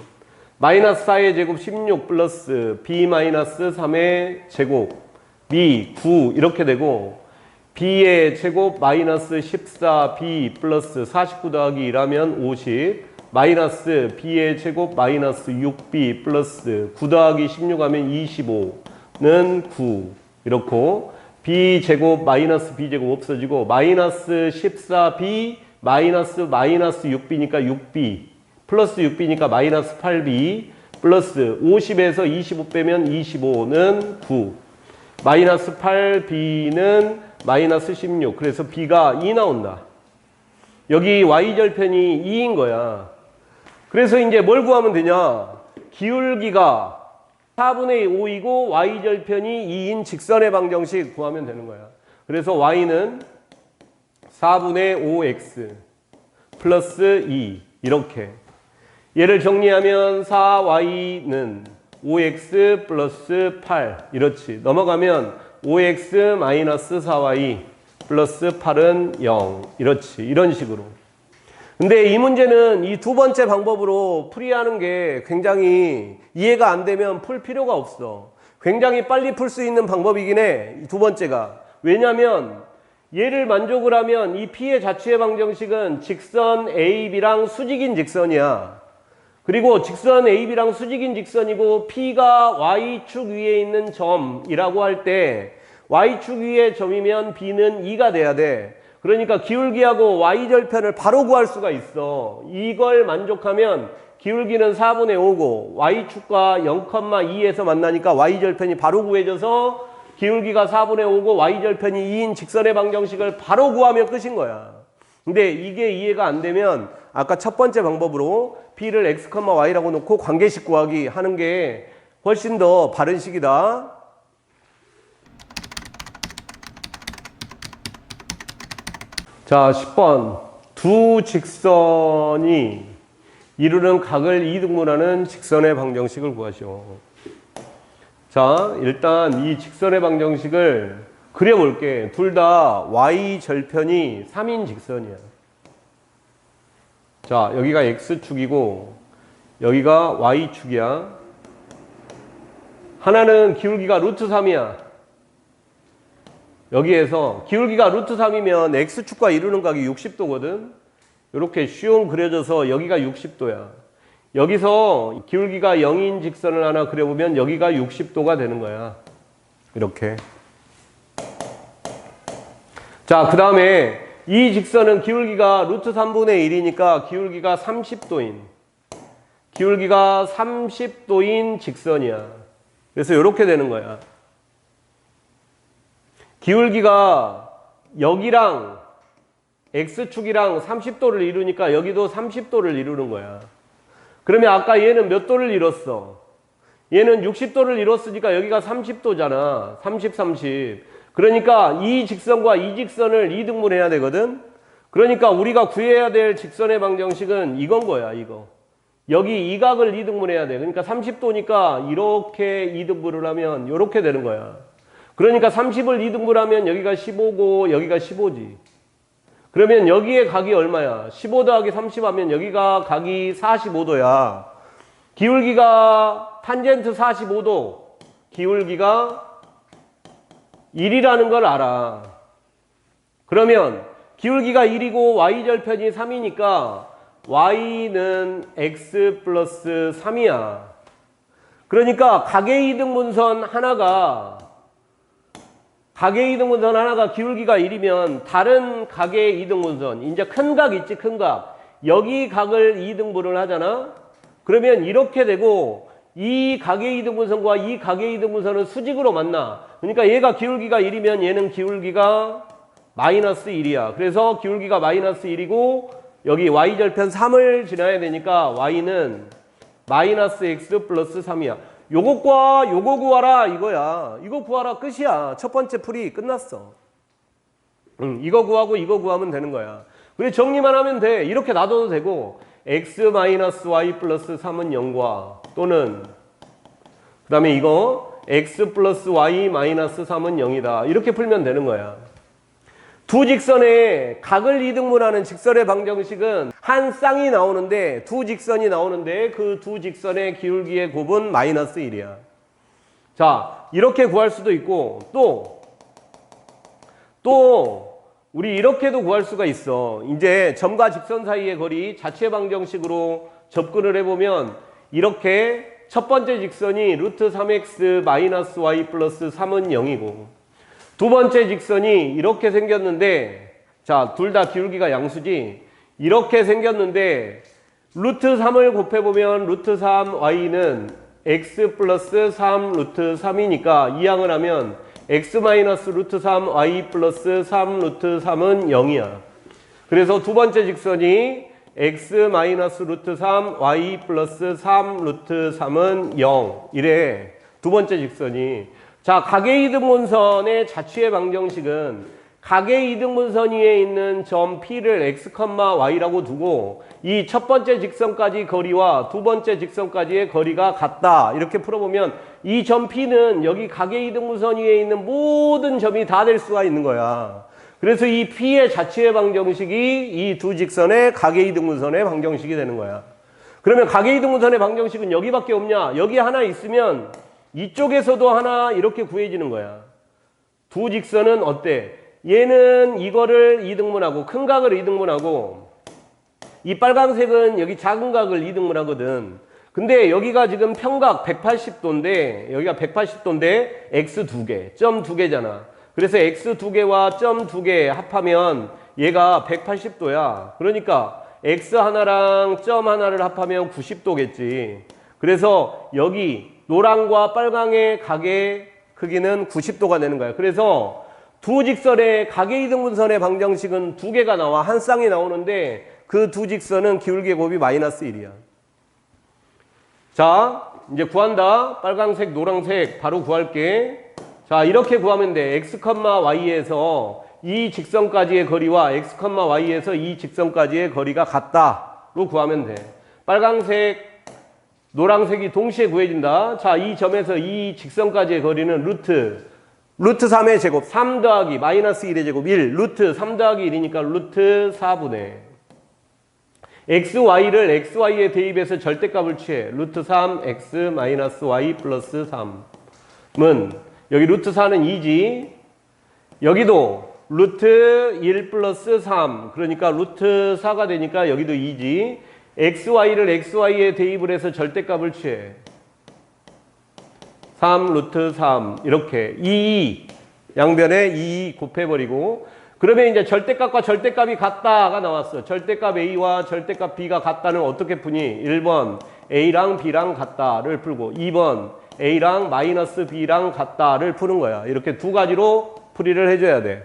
마이너스 4의 제곱 16 플러스 B 마이너스 3의 제곱 B 9 이렇게 되고 B의 제곱 마이너스 14B 플러스 49 더하기 1하면 50 마이너스 B의 제곱 마이너스 6B 플러스 9 더하기 16 하면 25는 9 이렇고 B제곱 마이너스 B제곱 없어지고 마이너스 14B 마이너스 6B니까 6B 플러스 6B니까 마이너스 8B 플러스 50에서 25 빼면 25는 9 마이너스 8B는 마이너스 16 그래서 B가 2 나온다. 여기 Y절편이 2인 거야. 그래서 이제 뭘 구하면 되냐? 기울기가 4분의 5이고 Y절편이 2인 직선의 방정식 구하면 되는 거야. 그래서 Y는 4분의 5X 플러스 2 이렇게 얘를 정리하면 4Y는 5X 플러스 8 이렇지. 넘어가면 5X 마이너스 4Y 플러스 8은 0 이렇지. 이런 식으로. 근데 이 문제는 이 두 번째 방법으로 풀이하는 게 굉장히 이해가 안 되면 풀 필요가 없어. 굉장히 빨리 풀 수 있는 방법이긴 해. 이 두 번째가. 왜냐면 얘를 만족을 하면 이 P의 자취의 방정식은 직선 AB랑 수직인 직선이야. 그리고 직선 AB랑 수직인 직선이고 P가 Y축 위에 있는 점이라고 할 때 Y축 위의 점이면 B는 2가 돼야 돼. 그러니까 기울기하고 Y절편을 바로 구할 수가 있어. 이걸 만족하면 기울기는 4분의 5고 Y축과 0,2에서 만나니까 Y절편이 바로 구해져서 기울기가 4분의 5고 Y절편이 2인 직선의 방정식을 바로 구하면 끝인 거야. 근데 이게 이해가 안 되면 아까 첫 번째 방법으로 P를 X, Y라고 놓고 관계식 구하기 하는 게 훨씬 더 바른 식이다. 자, 10번. 두 직선이 이루는 각을 이등분하는 직선의 방정식을 구하시오. 자, 일단 이 직선의 방정식을 그려볼게. 둘 다 Y절편이 3인 직선이야. 자, 여기가 X축이고 여기가 Y축이야. 하나는 기울기가 루트 3이야. 여기에서 기울기가 루트 3이면 x축과 이루는 각이 60도거든. 이렇게 쉬운 그려져서 여기가 60도야. 여기서 기울기가 0인 직선을 하나 그려보면 여기가 60도가 되는 거야. 이렇게. 자, 그 다음에 이 직선은 기울기가 루트 3분의 1이니까 기울기가 30도인. 기울기가 30도인 직선이야. 그래서 이렇게 되는 거야. 기울기가 여기랑 x축이랑 30도를 이루니까 여기도 30도를 이루는 거야. 그러면 아까 얘는 몇 도를 이뤘어? 얘는 60도를 이뤘으니까 여기가 30도잖아. 30, 30. 그러니까 이 직선과 이 직선을 이등분해야 되거든. 그러니까 우리가 구해야 될 직선의 방정식은 이건 거야, 이거. 여기 이 각을 이등분해야 돼. 그러니까 30도니까 이렇게 이등분을 하면 이렇게 되는 거야. 그러니까 30을 이등분하면 여기가 15고 여기가 15지. 그러면 여기에 각이 얼마야? 15 더하기 30 하면 여기가 각이 45도야. 기울기가 탄젠트 45도. 기울기가 1이라는 걸 알아. 그러면 기울기가 1이고 y절편이 3이니까 y는 x 플러스 3이야. 그러니까 각의 이등분선 하나가 기울기가 1이면 다른 각의 이등분선, 이제 큰 각 있지, 큰 각. 여기 각을 이등분을 하잖아. 그러면 이렇게 되고 이 각의 이등분선과 이 각의 이등분선은 수직으로 만나. 그러니까 얘가 기울기가 1이면 얘는 기울기가 마이너스 1이야. 그래서 기울기가 마이너스 1이고 여기 y절편 3을 지나야 되니까 y는 마이너스 x 플러스 3이야. 요것과 요거 구하라 이거야. 이거 구하라 끝이야. 첫 번째 풀이 끝났어. 이거 구하고 이거 구하면 되는 거야. 그래 정리만 하면 돼. 이렇게 놔둬도 되고 x 마이너스 y 플러스 3은 0과 또는 그 다음에 이거 x 플러스 y 마이너스 3은 0이다. 이렇게 풀면 되는 거야. 두 직선의 각을 이등분하는 직선의 방정식은 한 쌍이 나오는데 두 직선이 나오는데 그 두 직선의 기울기의 곱은 마이너스 1이야. 자, 이렇게 구할 수도 있고 또 우리 이렇게도 구할 수가 있어. 이제 점과 직선 사이의 거리 자체 방정식으로 접근을 해보면 이렇게 첫 번째 직선이 루트 3x 마이너스 y 플러스 3은 0이고 두 번째 직선이 이렇게 생겼는데, 자, 둘 다 기울기가 양수지. 이렇게 생겼는데 루트 3을 곱해보면 루트 3y는 x 플러스 3 루트 3이니까 이항을 하면 x 마이너스 루트 3 y 플러스 3 루트 3은 0이야. 그래서 두 번째 직선이 x 마이너스 루트 3 y 플러스 3 루트 3은 0 이래. 두 번째 직선이. 자, 각의 이등분선의 자취의 방정식은 각의 이등분선 위에 있는 점 P를 x, y라고 두고 이 첫 번째 직선까지 거리와 두 번째 직선까지의 거리가 같다. 이렇게 풀어보면 이 점 P는 여기 각의 이등분선 위에 있는 모든 점이 다 될 수가 있는 거야. 그래서 이 P의 자취의 방정식이 이 두 직선의 각의 이등분선의 방정식이 되는 거야. 그러면 각의 이등분선의 방정식은 여기밖에 없냐? 여기 하나 있으면 이쪽에서도 하나 이렇게 구해지는 거야. 두 직선은 어때? 얘는 이거를 이등분하고 큰 각을 이등분하고 이 빨간색은 여기 작은 각을 이등분하거든. 근데 여기가 지금 평각 180도인데 여기가 180도인데 x 두 개, 점 두 개잖아. 그래서 x 두 개와 점 두 개 합하면 얘가 180도야. 그러니까 x 하나랑 점 하나를 합하면 90도겠지. 그래서 여기 노랑과 빨강의 각의 크기는 90도가 되는 거야. 그래서 두 직선의 각의 이등분선의 방정식은 두 개가 나와. 한 쌍이 나오는데 그 두 직선은 기울기의 곱이 마이너스 1이야. 자, 이제 구한다. 빨강색, 노란색 바로 구할게. 자, 이렇게 구하면 돼. x, y에서 이 직선까지의 거리와 x, y에서 이 직선까지의 거리가 같다로 구하면 돼. 빨강색, 노란색이 동시에 구해진다. 자, 이 점에서 이 직선까지의 거리는 루트 3의 제곱 3 더하기 마이너스 1의 제곱 1 루트 3 더하기 1이니까 루트 4분의 xy를 xy에 대입해서 절대값을 취해 루트 3 x 마이너스 y 플러스 3 여기 루트 4는 2지. 여기도 루트 1 플러스 3. 그러니까 루트 4가 되니까 여기도 2지. xy를 xy에 대입을 해서 절대값을 취해. 3 루트 3 이렇게 2 양변에 2 곱해버리고 그러면 이제 절대값과 절대값이 같다가 나왔어. 절대값 A와 절대값 B가 같다는 어떻게 푸니? 1번 A랑 B랑 같다를 풀고 2번 A랑 마이너스 B랑 같다를 푸는 거야. 이렇게 두 가지로 풀이를 해줘야 돼.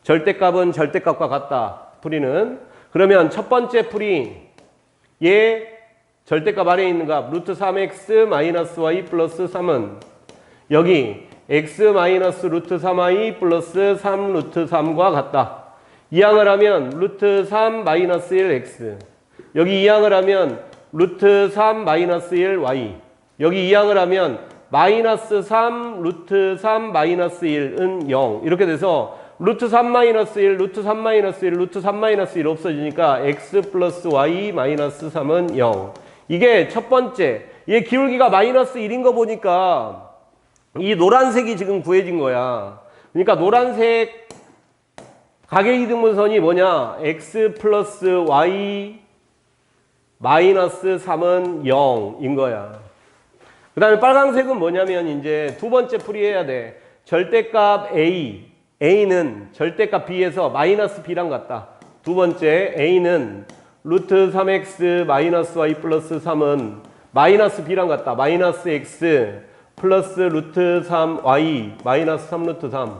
절대값은 절대값과 같다. 풀이는. 그러면 첫 번째 풀이 얘 절대값 아래에 있는 값 루트 3x 마이너스 y 플러스 3은 여기 x 마이너스 루트 3y 플러스 3 루트 3과 같다. 이항을 하면 루트 3 마이너스 1x. 여기 이항을 하면 루트 3 마이너스 1y. 여기 이항을 하면 마이너스 3 루트 3 마이너스 1은 0. 이렇게 돼서 루트 3 마이너스 1, 루트 3 마이너스 1, 루트 3 마이너스 1 없어지니까 x 플러스 y 마이너스 3은 0. 이게 첫 번째. 얘 기울기가 마이너스 1인 거 보니까 이 노란색이 지금 구해진 거야. 그러니까 노란색 가계이등분선이 뭐냐? x 플러스 y 마이너스 3은 0인 거야. 그 다음에 빨간색은 뭐냐면 이제 두 번째 풀이해야 돼. 절대값 A는 절대값 B에서 마이너스 B랑 같다. 두 번째 A는 루트 3x 마이너스 y 플러스 3은 마이너스 B랑 같다. 마이너스 x 플러스 루트 3y 마이너스 3 루트 3.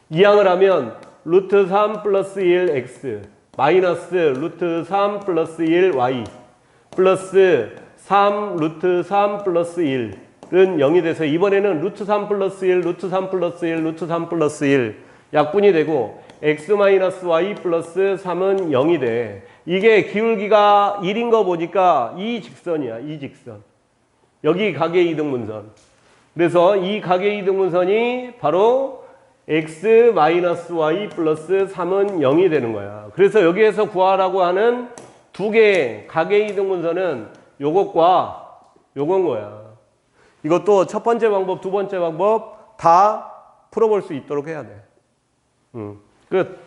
이항을 하면 루트 3 플러스 1x 마이너스 루트 3 플러스 1y 플러스 3 루트 3 플러스 1은 0이 돼서 이번에는 루트 3 플러스 1 루트 3 플러스 1 루트 3 플러스 1 약분이 되고 x 마이너스 y 플러스 3은 0이 돼. 이게 기울기가 1인 거 보니까 이 직선이야. 이 직선. 여기 가계이등분선. 그래서 이 가계이등분선이 바로 x 마이너스 y 플러스 3은 0이 되는 거야. 그래서 여기에서 구하라고 하는 두 개의 가계이등분선은 요것과 요건 거야. 이것도 첫 번째 방법, 두 번째 방법 다 풀어볼 수 있도록 해야 돼. 끝.